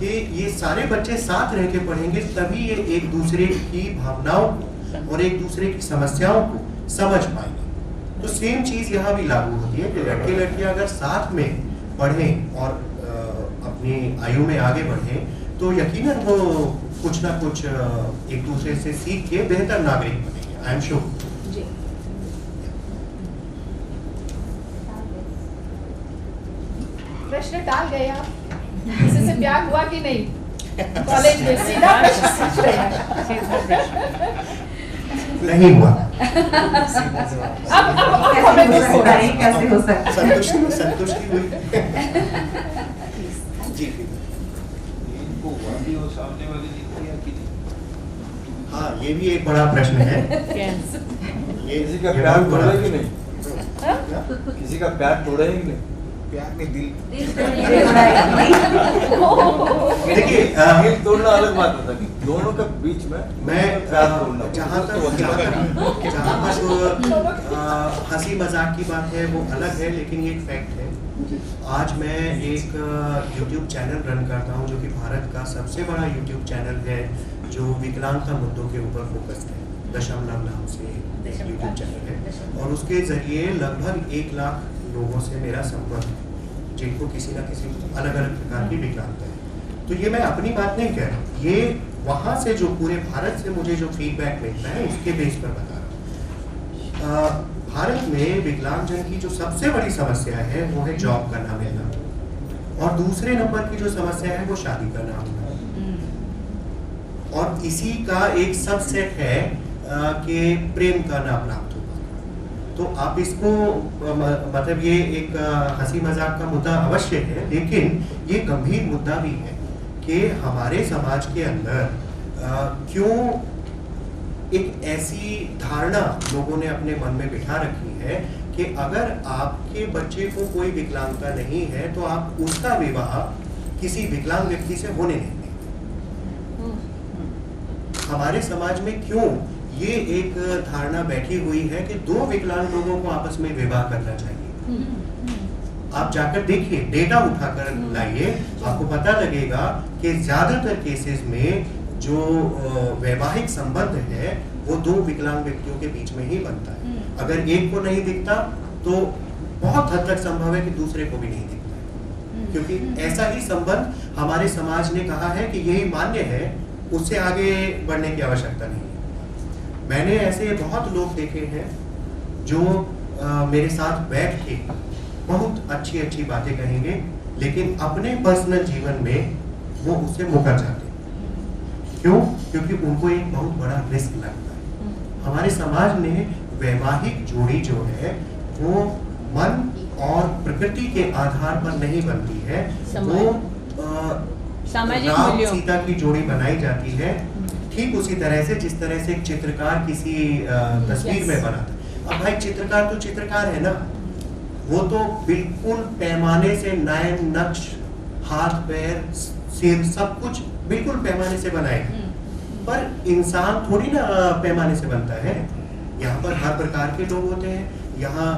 [SPEAKER 3] कि ये सारे बच्चे साथ रह के पढ़ेंगे, तभी ये एक दूसरे की भावनाओं को और एक दूसरे की समस्याओं को समझ पाएंगे। तो सेम चीज यहाँ भी लागू होती है कि लड़के लड़कियां अगर साथ में पढ़ें और अपनी आयु में आगे बढ़ें, तो यकीनन वो कुछ ना कुछ एक दूसरे से सीख के बेहतर नागरिक बनेंगे। I am sure.
[SPEAKER 5] प्रश्न टाल गए आप? किसी से प्यार हुआ कि नहीं? कॉलेज में सीधा प्रश्न पूछ रहे हैं।
[SPEAKER 4] सीधा प्रश्न।
[SPEAKER 3] नहीं हुआ।
[SPEAKER 5] अब हमें
[SPEAKER 2] कैसे हो सकता है? कैसे हो सकता है?
[SPEAKER 3] संतुष्टि हुई। जी
[SPEAKER 6] इनको वर्दी और सामने वाले दिखती है कि नहीं?
[SPEAKER 3] हाँ, ये भी एक बड़ा प्रश्न है। ये
[SPEAKER 6] किसी का
[SPEAKER 3] ये
[SPEAKER 6] प्यार
[SPEAKER 3] बहुत बड़ा
[SPEAKER 6] तोड़े कि
[SPEAKER 3] प्रश्न
[SPEAKER 6] नहीं? किसी का प्यार तोड़े कि नहीं? प्यार में दिल
[SPEAKER 3] देखिए,
[SPEAKER 6] दिल तोड़ना अलग बात होता है, दोनों के बीच में
[SPEAKER 3] मैं
[SPEAKER 6] प्यार तोड़ना
[SPEAKER 3] जहाँ तक हंसी मजाक की बात है वो अलग है, लेकिन ये एक फैक्ट है। आज मैं एक YouTube चैनल रन करता हूँ जो कि भारत का सबसे बड़ा YouTube चैनल है, जो विकलांगता मुद्दों के ऊपर फोकस है। दशमलव नाम से एक YouTube चैनल है और उसके जरिए लगभग 1 लाख लोगों से मेरा संपर्क है जिनको किसी न किसी अलग अलग प्रकार की विकलांगता है। तो ये मैं अपनी बात नहीं कह रहा हूँ, ये वहाँ से जो पूरे भारत से मुझे जो फीडबैक मिलता है उसके बेस पर बता रहा हूँ। भारत में विकलांगजन की जो सबसे बड़ी समस्या है वो है जॉब का ना मिलना, और दूसरे नंबर की जो समस्या है वो शादी का ना होना, और इसी का एक सबसेट है कि प्रेम का ना प्राप्त होगा। तो आप इसको मतलब ये एक हंसी मजाक का मुद्दा अवश्य है, लेकिन ये गंभीर मुद्दा भी है कि हमारे समाज के अंदर क्यों एक ऐसी धारणा लोगों ने अपने मन में बिठा रखी है कि अगर आपके बच्चे को कोई विकलांगता नहीं है तो आप उसका विवाह किसी विकलांग व्यक्ति से होने नहीं देंगे। हमारे समाज में क्यों ये एक धारणा बैठी हुई है कि 2 विकलांग लोगों को आपस में विवाह करना चाहिए। आप जाकर देखिए, डेटा उठाकर लाइए, आपको पता लगेगा कि ज्यादातर केसेस में जो वैवाहिक संबंध है वो 2 विकलांग व्यक्तियों के बीच में ही बनता है। अगर एक को नहीं दिखता तो बहुत हद तक संभव है कि दूसरे को भी नहीं दिखता है, क्योंकि ऐसा ही संबंध हमारे समाज ने कहा है कि यही मान्य है, उससे आगे बढ़ने की आवश्यकता नहीं है। मैंने ऐसे बहुत लोग देखे हैं जो मेरे साथ बैठ के बहुत अच्छी अच्छी बातें कहेंगे, लेकिन अपने पर्सनल जीवन में वो उससे मुकर जाते हैं। क्यों? क्योंकि उनको एक बहुत बड़ा रिस्क लगता है। हमारे समाज में वैवाहिक जोड़ी जो है वो मन और प्रकृति के आधार पर नहीं बनती है, वो
[SPEAKER 4] सामाजिक
[SPEAKER 3] राम
[SPEAKER 4] मूल्यों
[SPEAKER 3] सीता की जोड़ी बनाई जाती है, ठीक उसी तरह से जिस तरह से एक चित्रकार किसी तस्वीर में बनाता है। अब भाई चित्रकार तो चित्रकार है ना, वो तो बिल्कुल पैमाने से नयन नक्श, हाथ पैर सिर सब कुछ बिल्कुल पैमाने से बनाएगा, पर इंसान थोड़ी ना पैमाने से बनता है। यहाँ पर हर प्रकार के लोग होते हैं, यहाँ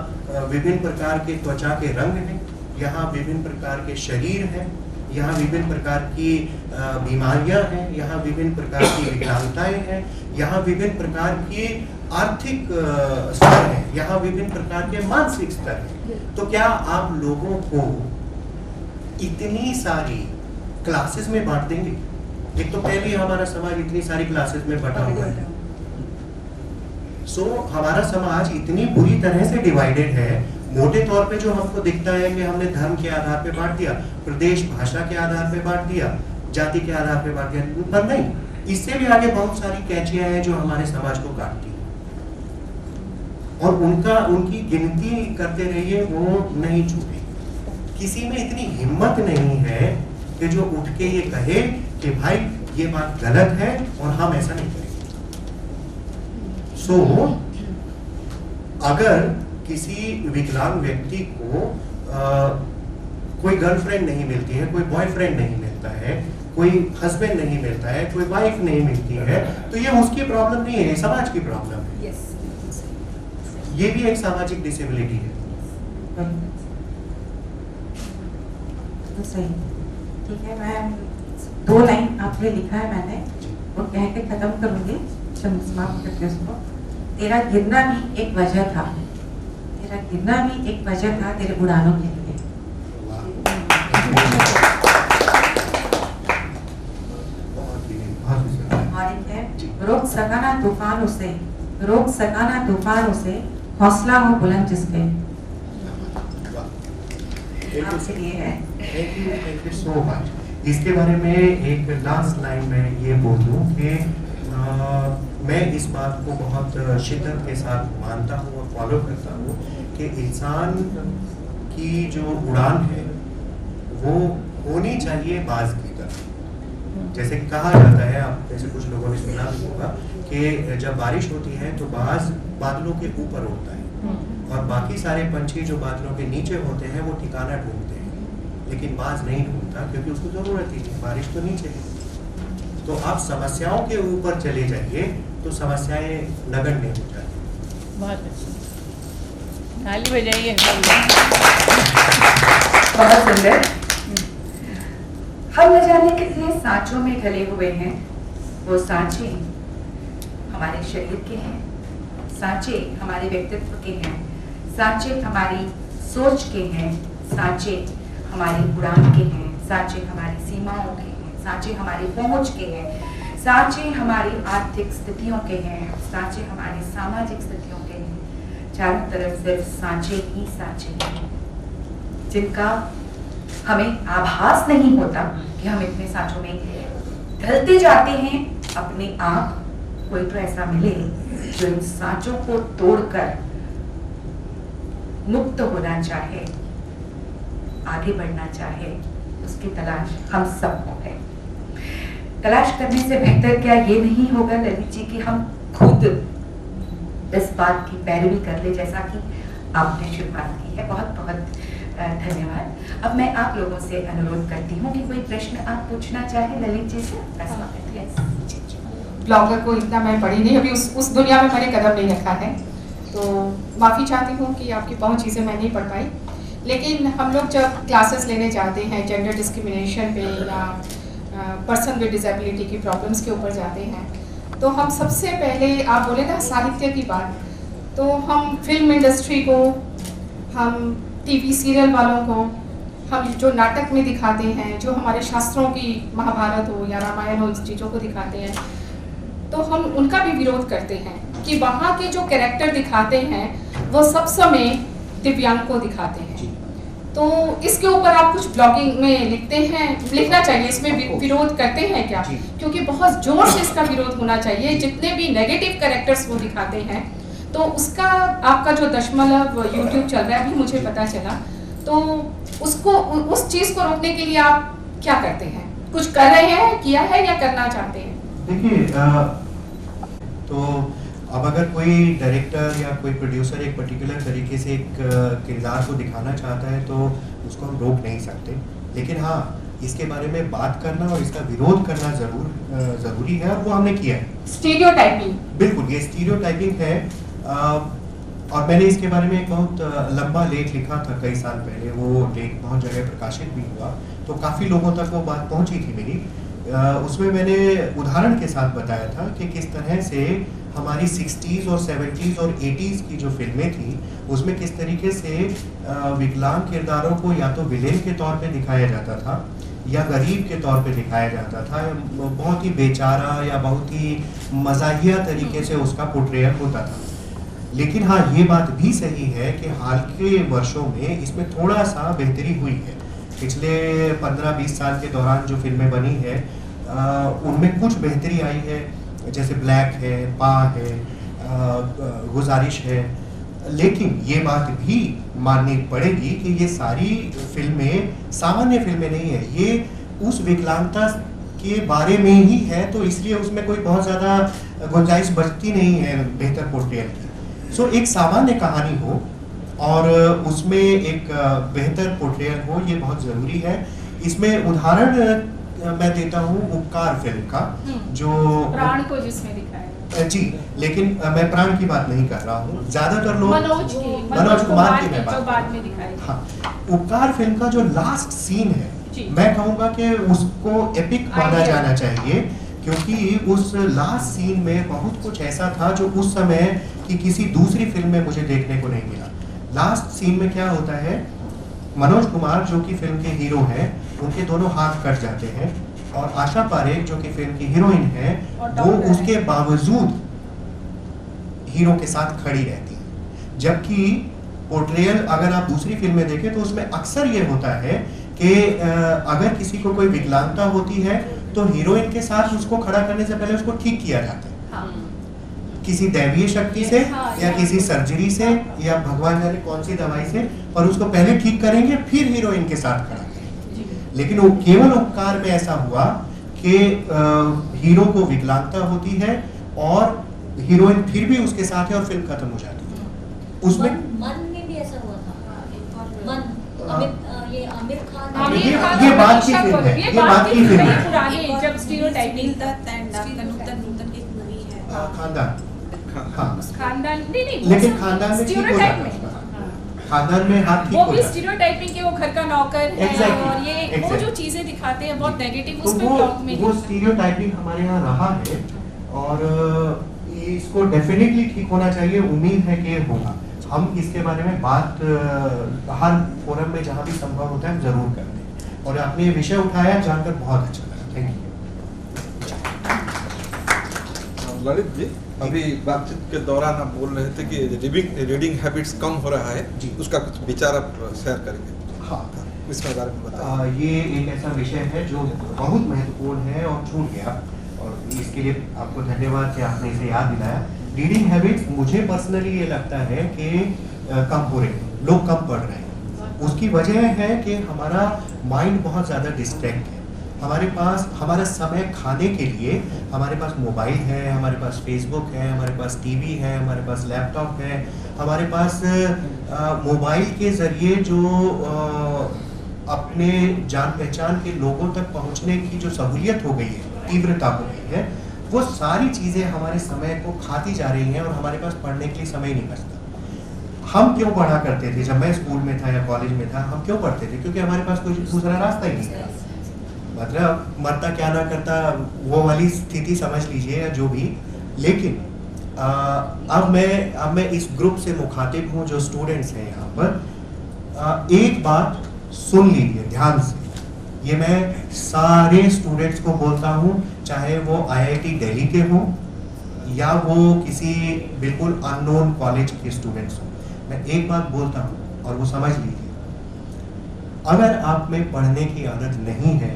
[SPEAKER 3] विभिन्न प्रकार के त्वचा के रंग हैं, यहाँ विभिन्न प्रकार के शरीर हैं, यहाँ विभिन्न प्रकार की बीमारियां हैं, यहाँ विभिन्न प्रकार की विकलांगताएं हैं, यहाँ विभिन्न प्रकार की आर्थिक स्तर है, यहाँ विभिन्न प्रकार के मानसिक स्तर है। तो क्या आप लोगों को इतनी सारी क्लासेस में बांट देंगे? एक तो पहले हमारा समाज इतनी सारी क्लासेस में बटा हुआ है। हमारा समाज इतनी बुरी तरह से डिवाइडेड है। मोटे तौर पे जो हमको दिखता है कि हमने धर्म के आधार पे बांट दिया, प्रदेश भाषा के आधार पे बांट दिया, जाति के आधार पे बांट दिया, पर नहीं, इससे भी आगे बहुत सारी कैचियां हैं जो हमारे समाज को काटती हैं, और उनकी गिनती करते रहिए, वो नहीं छूटेगी। किसी में इतनी हिम्मत नहीं है कि जो उठ के ये कहे कि भाई ये बात गलत है और हम ऐसा नहीं करेंगे। अगर किसी विकलांग व्यक्ति को कोई गर्लफ्रेंड नहीं मिलती है, कोई बॉयफ्रेंड नहीं मिलता है, कोई हस्बैंड नहीं मिलता है, कोई वाइफ नहीं मिलती है, तो ये उसकी प्रॉब्लम नहीं है, ये समाज की प्रॉब्लम है। ये भी एक सामाजिक डिसेबिलिटी है।
[SPEAKER 2] तो सही, ठीक है। मैं 2 लाइन आपने लिखा है, मैंने वो कह के खत्म करूंगी, समाप्त करके उसको। तेरा गिरना भी एक वजह था, तेरा गिरना भी एक वजह था तेरे उड़ानों के लिए। और एक है, रोक सका ना तूफान उसे, रोक सका ना तूफान उसे, हौसला हो बुलंद जिसके। आपके लिए है।
[SPEAKER 3] Thank you so much. इसके बारे में एक लास्ट लाइन में ये बोल दूँ कि मैं इस बात को बहुत शिद्दत के साथ मानता हूँ और फॉलो करता हूँ कि इंसान की जो उड़ान है वो होनी चाहिए बाज की तरह। जैसे कि कहा जाता है, आप जैसे कुछ लोगों ने सुना भी होगा कि जब बारिश होती है तो बाज बादलों के ऊपर उड़ता है और बाकी सारे पंछी जो बादलों के नीचे होते हैं वो ठिकाना ढूंढते हैं, लेकिन बाज नहीं ढूंढता क्योंकि उसको जरूरत ही नहीं, बारिश तो नीचे है। तो आप समस्याओं के ऊपर चले जाइए तो समस्याएं नगण्य हो जाती।
[SPEAKER 4] बहुत अच्छा, ताली बजाइए।
[SPEAKER 1] बहुत सुंदर। हम न जाने कितने सांचों में ढले हुए हैं। वो सांचे हमारे शरीर के हैं, सांचे हमारे व्यक्तित्व के हैं, सांचे हमारी सोच के हैं, सांचे हमारी उड़ान के हैं, सांचे हमारी सीमाओं के हैं, सांचे हमारी पहुंच के हैं, सांचे हमारी आर्थिक स्थितियों के हैं, सांचे हमारी सामाजिक स्थितियों के हैं। चारों तरफ सिर्फ सांचे ही सांचे हैं, जिनका हमें आभास नहीं होता कि हम इतने सांचों में ढलते जाते हैं। अपने आप कोई तो ऐसा मिले जो इन सांचों को तोड़कर मुक्त होना चाहे, आगे बढ़ना चाहे, उसकी तलाश हम सबको है। तलाश करने से बेहतर क्या ये नहीं होगा ललित जी कि हम खुद इस बात की पैरवी कर ले, जैसा कि आपने शुरुआत की है। बहुत बहुत धन्यवाद। अब मैं आप लोगों से अनुरोध करती हूँ कि कोई प्रश्न आप पूछना चाहे ललित जी से।
[SPEAKER 5] ब्लॉगर को इतना मैं पढ़ी नहीं, अभी उस दुनिया में मैंने कदम नहीं रखा है, तो माफ़ी चाहती हूँ कि आपकी बहुत चीज़ें मैं नहीं पढ़ पाई। लेकिन हम लोग जब क्लासेस लेने जाते हैं जेंडर डिस्क्रिमिनेशन पे या पर्सन विद डिसेबिलिटी की प्रॉब्लम्स के ऊपर जाते हैं, तो हम सबसे पहले, आप बोले ना साहित्य की बात, तो हम फिल्म इंडस्ट्री को, हम टीवी सीरियल वालों को, हम जो नाटक में दिखाते हैं, जो हमारे शास्त्रों की महाभारत हो या रामायण हो, इस चीज़ों को दिखाते हैं, तो हम उनका भी विरोध करते हैं कि वहाँ के जो कैरेक्टर दिखाते हैं वो सब समय दिव्यांग को दिखाते हैं। तो इसके ऊपर आप कुछ ब्लॉगिंग में लिखते हैं, लिखना चाहिए, इसमें विरोध करते हैं क्या? क्योंकि बहुत जोर से इसका विरोध होना चाहिए। जितने भी नेगेटिव कैरेक्टर्स वो दिखाते हैं, तो उसका आपका जो दशमलव यूट्यूब चल रहा है अभी मुझे पता चला, तो उसको, उस चीज़ को रोकने के लिए आप क्या करते हैं? कुछ कर रहे हैं, किया है या करना चाहते हैं?
[SPEAKER 3] देखिए, तो अब अगर कोई डायरेक्टर या कोई प्रोड्यूसर एक पर्टिकुलर तरीके से एक किरदार को दिखाना चाहता है तो उसको हम रोक नहीं सकते, लेकिन हाँ, इसके बारे में बात करना और इसका विरोध करना ज़रूरी है, और वो हमने किया है।
[SPEAKER 5] स्टीरियोटाइपिंग,
[SPEAKER 3] बिल्कुल, ये स्टीरियोटाइपिंग है। और मैंने इसके बारे में एक बहुत लंबा लेख लिखा था कई साल पहले, वो लेख बहुत जगह प्रकाशित भी हुआ, तो काफ़ी लोगों तक वो बात पहुंची थी मेरी। उसमें मैंने उदाहरण के साथ बताया था कि किस तरह से हमारी 60s और 70s और 80s की जो फिल्में थी उसमें किस तरीके से विकलांग किरदारों को या तो विलेन के तौर पे दिखाया जाता था या गरीब के तौर पे दिखाया जाता था, बहुत ही बेचारा या बहुत ही मज़ाहिया तरीके से उसका पोर्ट्रेयल होता था। लेकिन हाँ, ये बात भी सही है कि हाल के वर्षों में इसमें थोड़ा सा बेहतरी हुई है। पिछले 15-20 साल के दौरान जो फिल्में बनी है उनमें कुछ बेहतरी आई है, जैसे ब्लैक है, पा है, गुजारिश है। लेकिन ये बात भी माननी पड़ेगी कि ये सारी फिल्में सामान्य फिल्में नहीं है, ये उस विकलांगता के बारे में ही है, तो इसलिए उसमें कोई बहुत ज़्यादा गुंजाइश बचती नहीं है बेहतर पोर्ट्रेयल की। सो एक सामान्य कहानी हो और उसमें एक बेहतर पोर्ट्रेयल हो, ये बहुत ज़रूरी है। इसमें उदाहरण मैं देता हूँ उपकार फिल्म का, जो
[SPEAKER 5] प्राण को जिसमें दिखाया
[SPEAKER 3] जी, लेकिन मैं प्राण की बात नहीं कर रहा हूँ, ज्यादातर लोग
[SPEAKER 5] मनोज
[SPEAKER 3] कुमार की मैं
[SPEAKER 5] जो बाद में दिखाई।
[SPEAKER 3] हाँ, उपकार फिल्म का जो लास्ट सीन है, मैं कहूँगा कि उसको एपिक माना जाना चाहिए, क्योंकि उस लास्ट सीन में बहुत कुछ ऐसा था जो उस समय की किसी दूसरी फिल्म में मुझे देखने को नहीं मिला। लास्ट सीन में क्या होता है, मनोज कुमार जो कि फिल्म के हीरो हैं, उनके दोनों हाथ कट जाते हैं, और आशा पारेख जो कि फिल्म की हीरोइन है, वो उसके बावजूद हीरो के साथ खड़ी रहती है। जबकि पोर्ट्रेयल अगर आप दूसरी फिल्म में देखें तो उसमें अक्सर ये होता है कि अगर किसी को कोई विकलांगता होती है तो हीरोइन के साथ उसको खड़ा करने से पहले उसको ठीक किया जाता है, किसी दैवीय शक्ति से या किसी सर्जरी से या भगवान जाने कौन सी दवाई से, और उसको पहले ठीक करेंगे फिर हीरोइन के साथ खड़ा करेंगे। लेकिन वो केवल उपकार में ऐसा हुआ कि हीरो को विकलांगता होती है और हीरोइन फिर भी उसके साथ है और फिल्म खत्म हो जाती है। उसमें
[SPEAKER 7] मन में भी ऐसा हुआ था। मन ये आमिर खान
[SPEAKER 3] ये बात की फिल्म है, ये बात की फिल्म है।
[SPEAKER 5] पुरानी जब स्टीरियोटाइपिंग
[SPEAKER 3] खानदान, हाँ,
[SPEAKER 5] खानदान नहीं
[SPEAKER 3] लेकिन खानदान में ठीक हो
[SPEAKER 5] स्टीरियोटाइप में
[SPEAKER 3] जाता है, खानदान में हाँ ठीक
[SPEAKER 5] वो
[SPEAKER 3] हो
[SPEAKER 5] भी
[SPEAKER 3] जाता है।
[SPEAKER 5] स्टीरियोटाइपिंग के वो घर का नौकर है
[SPEAKER 3] Exactly,
[SPEAKER 5] और ये वो
[SPEAKER 3] exactly.
[SPEAKER 5] जो चीजें दिखाते हैं बहुत नेगेटिव
[SPEAKER 3] तो
[SPEAKER 5] उसमें ब्लॉक में
[SPEAKER 3] वो स्टीरियोटाइपिंग हमारे यहाँ रहा है और इसको डेफिनेटली ठीक होना चाहिए, उम्मीद है कि होगा। हम इसके बारे में बात हर फोरम में जहाँ भी संभव होता है हम जरूर करते हैं, और आपने ये विषय उठाया जानकर बहुत अच्छा लगा। Thank you.
[SPEAKER 8] ललित जी, अभी बातचीत के दौरान आप बोल रहे थे कि रीडिंग हैबिट्स कम हो रहा है
[SPEAKER 3] जी।
[SPEAKER 8] उसका कुछ विचार आप शेयर करेंगे?
[SPEAKER 3] हाँ,
[SPEAKER 8] इसके बारे में बताइए।
[SPEAKER 3] ये एक ऐसा विषय है जो बहुत महत्वपूर्ण है और छूट गया, और इसके लिए आपको धन्यवाद कि आपने इसे याद दिलाया। रीडिंग हैबिट्स मुझे पर्सनली ये लगता है कि कम हो रहे हैं, लोग कम पढ़ रहे हैं। उसकी वजह है कि हमारा माइंड बहुत ज़्यादा डिस्ट्रैक्ट है। हमारे पास हमारा समय खाने के लिए हमारे पास मोबाइल है, हमारे पास फेसबुक है, हमारे पास टीवी है, हमारे पास लैपटॉप है, हमारे पास मोबाइल के ज़रिए जो अपने जान पहचान के लोगों तक पहुंचने की जो सहूलियत हो गई है, तीव्रता हो गई है, वो सारी चीज़ें हमारे समय को खाती जा रही हैं और हमारे पास पढ़ने के लिए समय नहीं बचता। हम क्यों पढ़ा करते थे? जब मैं स्कूल में था या कॉलेज में था, हम क्यों पढ़ते थे? क्योंकि हमारे पास कोई दूसरा रास्ता ही नहीं था। मतलब मरता क्या ना करता, वो वाली स्थिति समझ लीजिए या जो भी। लेकिन अब मैं इस ग्रुप से मुखातिब हूँ जो स्टूडेंट्स हैं यहाँ पर। एक बात सुन लीजिए ध्यान से, ये मैं सारे स्टूडेंट्स को बोलता हूँ, चाहे वो IIT दिल्ली के हों या वो किसी बिल्कुल अननोन कॉलेज के स्टूडेंट्स हों। मैं एक बात बोलता हूँ और वो समझ लीजिए, अगर आप में पढ़ने की आदत नहीं है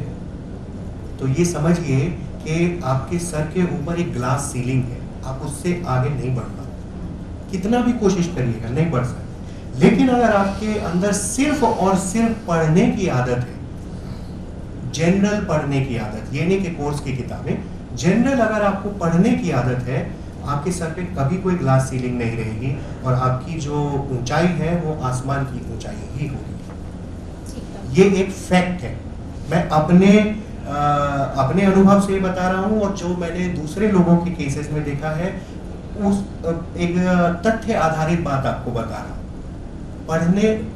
[SPEAKER 3] तो ये समझिए कि आपके सर के ऊपर एक ग्लास सीलिंग है, आप उससे आगे नहीं बढ़ पाते, कितना भी कोशिश करिएगा नहीं बढ़ सकते। लेकिन अगर आपके अंदर सिर्फ और सिर्फ पढ़ने की आदत है, जनरल पढ़ने की आदत, ये नहीं कि कोर्स की किताबें, जनरल अगर आपको पढ़ने की आदत है, आपके सर पे कभी कोई ग्लास सीलिंग नहीं रहेगी और आपकी जो ऊंचाई है वो आसमान की ऊंचाई ही होगी। ये एक फैक्ट है, मैं अपने अनुभव से बता रहा हूँ और जो मैंने दूसरे लोगों के केसेस में देखा है, उस एक तथ्य आधारित बात आपको बता रहा हूँ।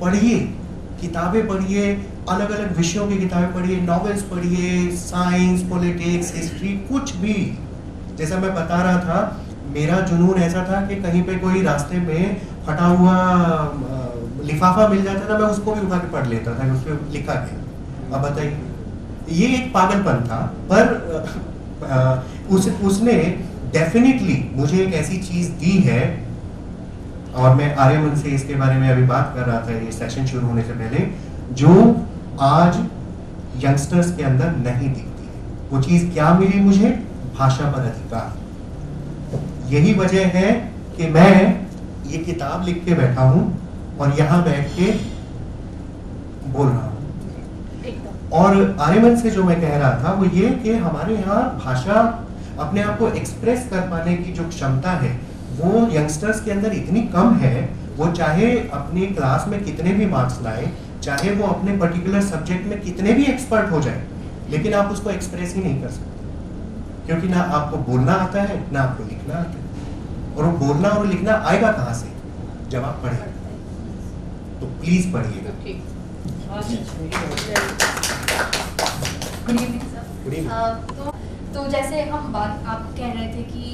[SPEAKER 3] पढ़िए, किताबें पढ़िए, अलग अलग विषयों की किताबें पढ़िए, नॉवेल्स पढ़िए, साइंस, पॉलिटिक्स, हिस्ट्री, कुछ भी। जैसा मैं बता रहा था, मेरा जुनून ऐसा था कि कहीं पे कोई रास्ते में फटा हुआ लिफाफा मिल जाता था, मैं उसको भी उठा के पढ़ लेता था, उस पर लिखा गया। अब बताइए, ये एक पागलपन था, पर उसने डेफिनेटली मुझे एक ऐसी चीज दी है, और मैं आर्यमन से इसके बारे में अभी बात कर रहा था ये सेशन शुरू होने से पहले, जो आज यंगस्टर्स के अंदर नहीं दिखती है। वो चीज क्या मिली मुझे? भाषा पर अधिकार। यही वजह है कि मैं ये किताब लिख के बैठा हूं और यहाँ बैठ के बोल रहा हूँ। और आर्यमन से जो मैं कह रहा था वो ये कि हमारे यहाँ भाषा, अपने आप को एक्सप्रेस कर पाने की जो क्षमता है वो यंगस्टर्स के अंदर इतनी कम है। वो चाहे अपनी क्लास में कितने भी मार्क्स लाए, चाहे वो अपने पर्टिकुलर सब्जेक्ट में कितने भी एक्सपर्ट हो जाए, लेकिन आप उसको एक्सप्रेस ही नहीं कर सकते, क्योंकि ना आपको बोलना आता है ना आपको लिखना आता है। और वो बोलना और लिखना आएगा कहाँ से? जब आप पढ़ेंगे। तो प्लीज पढ़िएगा।
[SPEAKER 7] तो जैसे हम बात आप कह रहे थे कि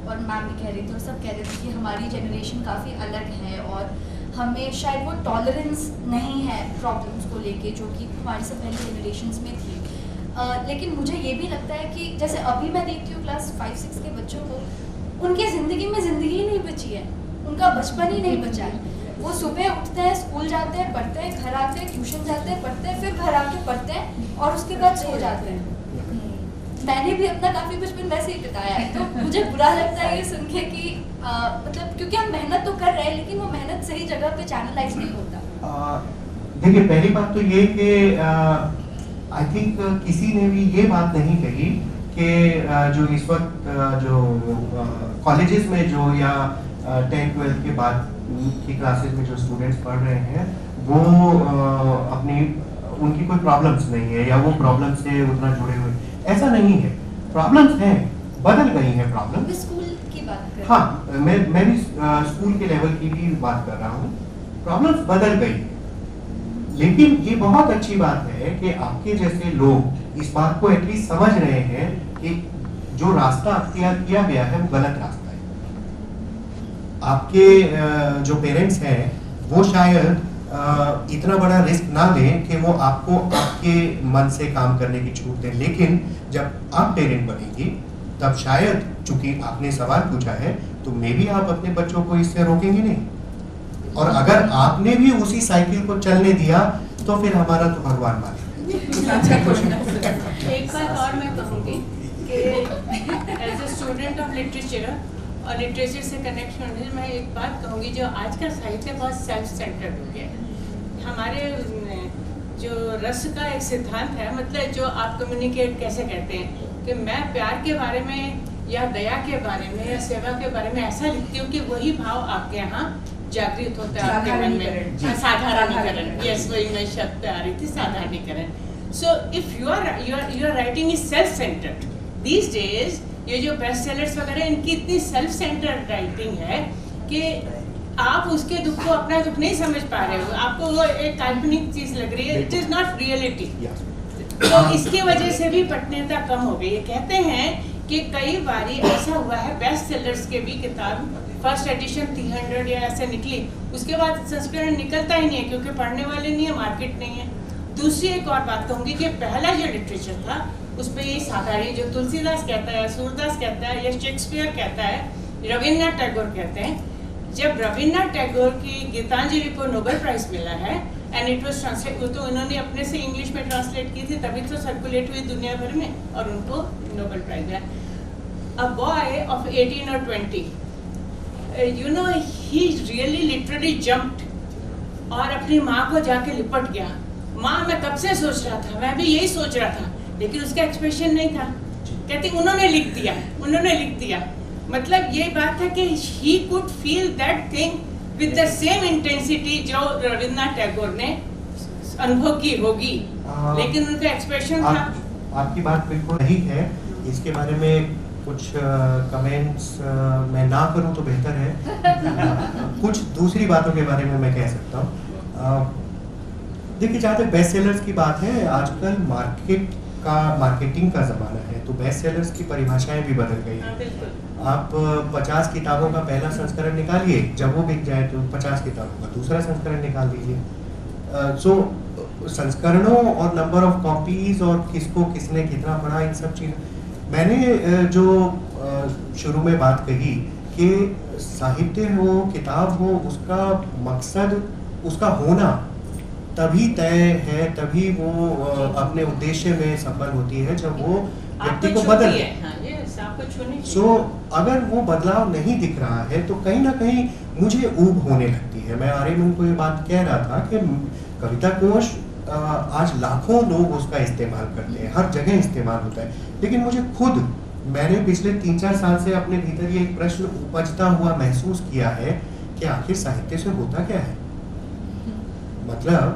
[SPEAKER 7] और मैम भी कह रही थी और सब कह रहे थे कि हमारी जनरेशन काफ़ी अलग है और हमें शायद वो टॉलरेंस नहीं है प्रॉब्लम्स को लेके जो कि हमारे से पहले जनरेशन्स में थी। लेकिन मुझे ये भी लगता है कि जैसे अभी मैं देखती हूँ क्लास 5-6 के बच्चों को, उनकी ज़िंदगी में ज़िंदगी ही नहीं बची है, उनका बचपन ही नहीं बचा है। वो सुबह उठते हैं, स्कूल जाते हैं, पढ़ते हैं, घर आते हैं, ट्यूशन जाते हैं, पढ़ते हैं, फिर घर आके पढ़ते हैं और उसके बाद सो जाते हैं। मैंने भी अपना काफी बचपन वैसे ही बिताया है, तो मुझे बुरा लगता है ये सुन के कि मतलब क्योंकि हम मेहनत तो कर रहे हैं लेकिन वो मेहनत सही जगह पे चैनलाइज नहीं होता।
[SPEAKER 3] देखिए, पहली बात तो ये कि आई थिंक किसी ने भी ये बात नहीं कही कि जो इस वक्त जो कॉलेजेस में जो या 10-12 के बाद की क्लासेस में जो स्टूडेंट्स पढ़ रहे हैं वो उनकी कोई प्रॉब्लम्स नहीं है या वो प्रॉब्लम से उतना जुड़े हुए, ऐसा नहीं है। प्रॉब्लम्स हैं, बदल गई हैं प्रॉब्लम।
[SPEAKER 7] स्कूल की बात कर,
[SPEAKER 3] हाँ, मैं भी स्कूल के लेवल की भी बात कर रहा हूँ। प्रॉब्लम्स बदल गई, लेकिन ये बहुत अच्छी बात है कि आपके जैसे लोग इस बात को एटलीस्ट समझ रहे हैं कि जो रास्ता अख्तियार किया गया है वो गलत रास्ता है। आपके जो पेरेंट्स हैं वो शायद इतना बड़ा रिस्क ना लें कि वो आपको आपके मन से काम करने की छूट दें, लेकिन जब आप पेरेंट बनेंगी तब शायद, चूंकि आपने सवाल पूछा है, तो मे भी आप अपने बच्चों को इससे रोकेंगे नहीं। और अगर आपने भी उसी साइकिल को चलने दिया तो फिर हमारा तो भगवान मालिक।
[SPEAKER 4] एक बात और मैं कहूँगी कि as a student of literature और लिटरेचर से कनेक्शन है, मैं एक बात कहूँगी, जो आज का साहित्य बहुत सेल्फ सेंटर्ड हो गया है। हमारे जो रस का एक सिद्धांत है, मतलब जो आप कम्युनिकेट कैसे करते हैं कि मैं प्यार के बारे में या दया के बारे में या सेवा के बारे में ऐसा लिखती हूँ कि वही भाव आपके यहाँ जागृत होता है आपके मन में। साधारणीकरण, यस, वही मैं शब्द पे आ रही थी, साधारणीकरण। So if you are writing is self centred these days, ये जो बेस्ट सेलर्स वगैरह, इनकी इतनी सेल्फ सेंटर्ड राइटिंग है कि आप उसके दुख को अपना दुख नहीं समझ पा रहे हो, आपको वो एक काल्पनिक चीज लग रही है, इट इज नॉट रियलिटी। तो इसकी वजह से भी पठनीयता कम हो गई है। कहते हैं कि कई बारी ऐसा हुआ है बेस्ट सेलर्स के भी किताब फर्स्ट एडिशन 300 या ऐसे निकली, उसके बाद संस्करण निकलता ही नहीं है क्योंकि पढ़ने वाले नहीं है, मार्केट नहीं है। दूसरी एक और बात कहूँगी कि पहला जो लिटरेचर था उस पर ये साधारण, जो तुलसीदास कहता है, सूरदास कहता है या शेक्सपियर कहता है, रविन्द्रनाथ टैगोर कहते हैं। जब रविन्द्रनाथ टैगोर की गीतांजलि को नोबेल प्राइज मिला है एंड इट वाज ट्रांसलेट, तो उन्होंने अपने से इंग्लिश में ट्रांसलेट की थी, तभी तो सर्कुलेट हुई दुनिया भर में और उनको नोबेल प्राइज मिला। A boy of 18 or 20, you know, he really literally jumped और अपनी माँ को जाके लिपट गया। माँ, मैं कब से सोच रहा था, मैं भी यही सोच रहा था, लेकिन उसका एक्सप्रेशन नहीं था। कहती उन्होंने लिख दिया, उन्होंने लिख दिया। मतलब ये बात है कि he could feel that thing with the same intensity जो रविन्द्रनाथ टैगोर ने अनुभव की होगी, लेकिन उनका एक्सप्रेशन था।
[SPEAKER 3] आपकी बात बिल्कुल सही है। इसके बारे में कुछ कमेंट्स मैं ना करूं तो बेहतर है। कुछ दूसरी बातों के बारे में मैं कह सकता हूं। देखिए, जहाँ तक बेस्ट सेलर्स की बात है, आजकल मार्केटिंग का ज़माना है, तो बेस्ट सेलर्स की परिभाषाएं भी बदल गई हैं। आप 50 किताबों का पहला संस्करण निकालिए, जब वो बिक जाए तो 50 किताबों का दूसरा संस्करण निकाल दीजिए। सो संस्करणों और नंबर ऑफ कॉपीज और किसको किसने कितना पढ़ा, इन सब चीज़, मैंने जो शुरू में बात कही कि साहित्य हो, किताब हो, उसका मकसद, उसका होना तभी तय है, तभी वो अपने उद्देश्य में सफल होती है जब वो व्यक्ति को बदल। सो अगर वो बदलाव नहीं दिख रहा है तो कहीं ना कहीं मुझे ऊब होने लगती है। मैं आर्यमन को ये बात कह रहा था कि कविता कोश आज लाखों लोग उसका इस्तेमाल करते हैं, हर जगह इस्तेमाल होता है, लेकिन मुझे खुद, मैंने पिछले 3-4 साल से अपने भीतर ये एक प्रश्न उपजता हुआ महसूस किया है कि आखिर साहित्य से होता क्या है। मतलब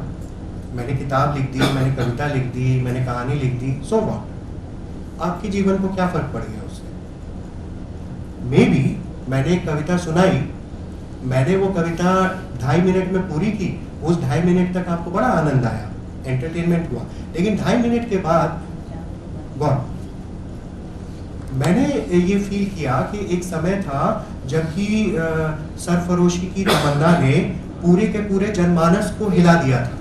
[SPEAKER 3] मैंने किताब लिख दी, मैंने कविता लिख दी, मैंने कहानी लिख दी, सो व्हाट? आपके जीवन को क्या फर्क पड़ गया उससे? मे बी मैंने एक कविता सुनाई, मैंने वो कविता 2.5 मिनट में पूरी की, उस 2.5 मिनट तक आपको बड़ा आनंद आया, एंटरटेनमेंट हुआ, लेकिन 2.5 मिनट के बाद गॉन। मैंने ये फील किया कि एक समय था जबकि सरफरोशी की तमन्ना ने पूरे के पूरे जनमानस को हिला दिया था।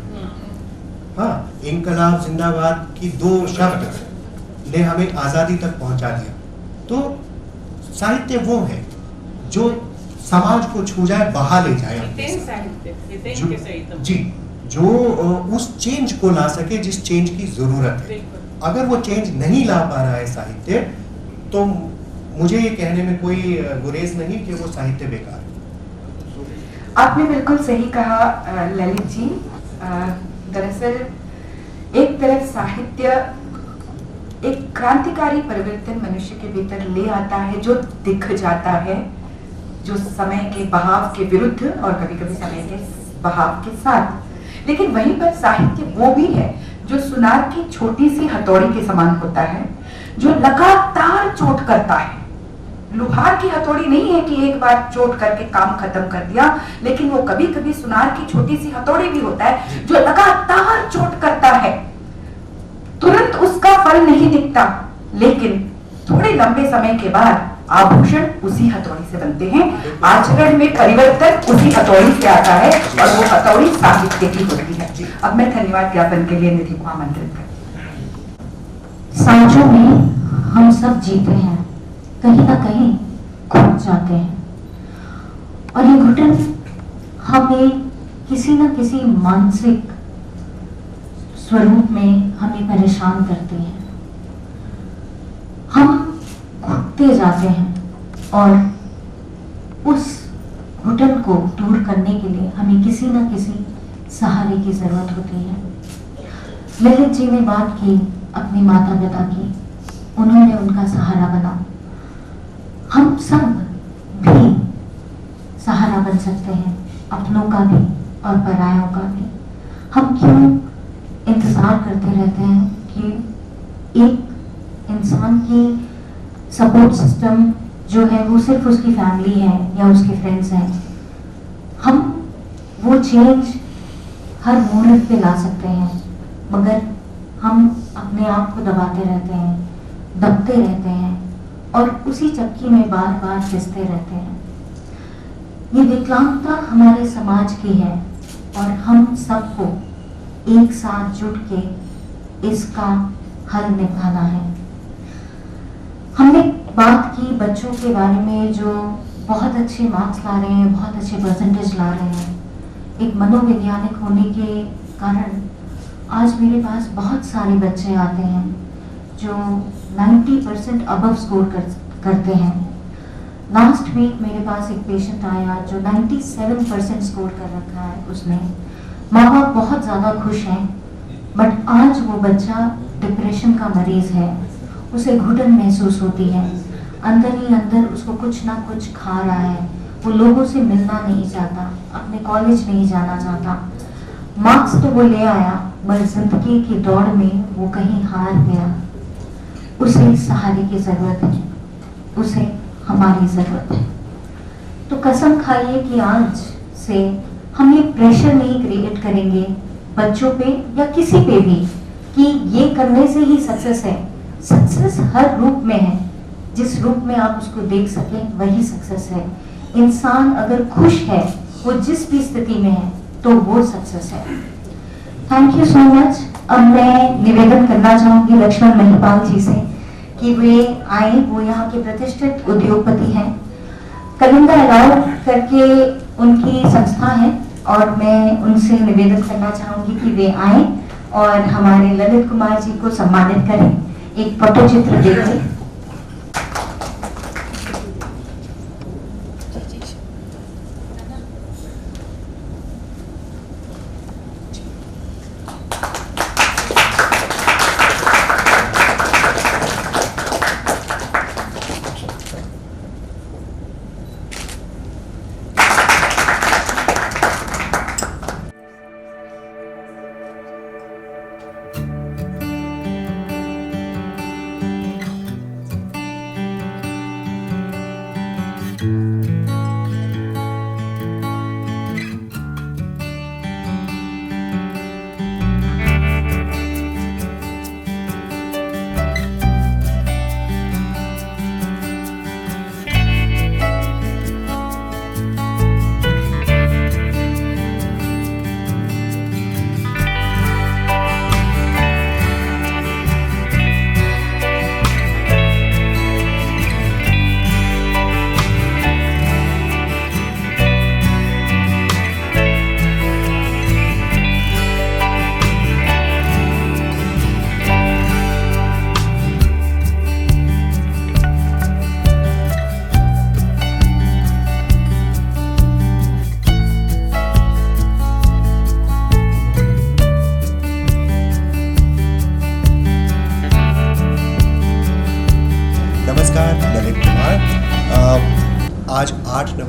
[SPEAKER 3] हाँ, इनकलाब जिंदाबाद की 2 शब्द ने हमें आज़ादी तक पहुंचा दिया। तो साहित्य वो है जो समाज को छू जाए, बहा ले जाए अपने
[SPEAKER 4] हितेन
[SPEAKER 3] साथ।
[SPEAKER 4] साहित्य, हितेन
[SPEAKER 3] जो-
[SPEAKER 4] के सहितम।
[SPEAKER 3] जी, जो उस चेंज को ला सके जिस चेंज की जरूरत है।
[SPEAKER 4] बिल्कुल।
[SPEAKER 3] अगर वो चेंज नहीं ला पा रहा है साहित्य, तो मुझे ये कहने में कोई गुरेज नहीं कि वो साहित्य बेकार है।
[SPEAKER 1] आपने बिल्कुल सही कहा ललित जी। दरअसल एक तरफ साहित्य एक क्रांतिकारी परिवर्तन मनुष्य के भीतर ले आता है, जो दिख जाता है, जो समय के बहाव के विरुद्ध और कभी कभी समय के बहाव के साथ। लेकिन वहीं पर साहित्य वो भी है जो सुनार की छोटी सी हथौड़ी के समान होता है, जो लगातार चोट करता है। लोहार की हथौड़ी नहीं है कि एक बार चोट करके काम खत्म कर दिया, लेकिन वो कभी कभी सुनार की छोटी सी हथौड़ी भी होता है जो लगातार चोट करता है। तुरंत उसका फल नहीं दिखता, लेकिन थोड़े लंबे समय के बाद आभूषण उसी हथौड़ी से बनते हैं। आचरण में परिवर्तन उसी हथौड़ी से आता है और वो हथौड़ी साहित्य की होती है। अब मैं धन्यवाद ज्ञापन के लिए निधि को आमंत्रित करती हूँ।
[SPEAKER 9] सांचों में हम सब जीते हैं, कहीं ना कहीं घुट जाते हैं, और ये घुटन हमें किसी न किसी मानसिक स्वरूप में हमें परेशान करती है। हम घुटते जाते हैं और उस घुटन को दूर करने के लिए हमें किसी न किसी सहारे की जरूरत होती है। ललित जी ने बात की अपने माता पिता की, उन्होंने उनका सहारा बना। हम सब भी सहारा बन सकते हैं, अपनों का भी और परायों का भी। हम क्यों इंतजार करते रहते हैं कि एक इंसान की सपोर्ट सिस्टम जो है वो सिर्फ उसकी फैमिली है या उसके फ्रेंड्स हैं। हम वो चेंज हर मोमेंट पे ला सकते हैं, मगर हम अपने आप को दबाते रहते हैं, दबते रहते हैं और उसी चक्की में बार बार फिसते रहते हैं। ये विकलांगता हमारे समाज की है और हम सबको एक साथ जुट के इसका हल निभाना है। हमने बात की बच्चों के बारे में जो बहुत अच्छे मार्क्स ला रहे हैं, बहुत अच्छे परसेंटेज ला रहे हैं। एक मनोवैज्ञानिक होने के कारण आज मेरे पास बहुत सारे बच्चे आते हैं जो 90% अबव स्कोर करते हैं। लास्ट वीक मेरे पास एक पेशेंट आया जो 97% स्कोर कर रखा है उसने। माँ बाप बहुत ज़्यादा खुश हैं, बट आज वो बच्चा डिप्रेशन का मरीज है, उसे घुटन महसूस होती है, अंदर ही अंदर उसको कुछ ना कुछ खा रहा है। वो लोगों से मिलना नहीं चाहता, अपने कॉलेज नहीं जाना चाहता। मार्क्स तो वो ले आया, मगर जिंदगी की दौड़ में वो कहीं हार गया। उसे सहारे की जरूरत है, उसे हमारी जरूरत है। तो कसम खाइए कि आज से हम ये प्रेशर नहीं क्रिएट करेंगे बच्चों पे या किसी पे भी कि ये करने से ही सक्सेस है। सक्सेस हर रूप में है, जिस रूप में आप उसको देख सकें वही सक्सेस है। इंसान अगर खुश है, वो जिस भी स्थिति में है, तो वो सक्सेस है। Thank you so much. अब मैं निवेदन करना चाहूंगी लक्ष्मण महिपाल जी से कि वे आए। वो यहाँ के प्रतिष्ठित उद्योगपति हैं। कलिंगा अलाउड करके उनकी संस्था है और मैं उनसे निवेदन करना चाहूंगी कि वे आए और हमारे ललित कुमार जी को सम्मानित करें एक पटचित्र देकर।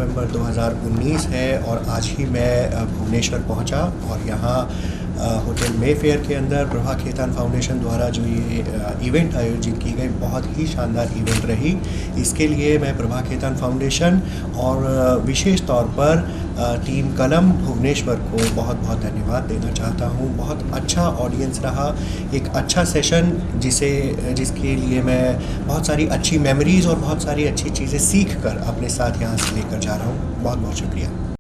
[SPEAKER 3] नवंबर 2019 है और आज ही मैं भुवनेश्वर पहुंचा और यहाँ होटल मेफेयर के अंदर प्रभा खेतान फाउंडेशन द्वारा जो ये इवेंट आयोजित की गई बहुत ही शानदार इवेंट रही। इसके लिए मैं प्रभा खेतान फाउंडेशन और विशेष तौर पर टीम कलम भुवनेश्वर को बहुत बहुत धन्यवाद देना चाहता हूँ। बहुत अच्छा ऑडियंस रहा, एक अच्छा सेशन जिसके लिए मैं बहुत सारी अच्छी मेमोरीज़ और बहुत सारी अच्छी चीज़ें सीख कर अपने साथ यहाँ से लेकर जा रहा हूँ। बहुत बहुत शुक्रिया।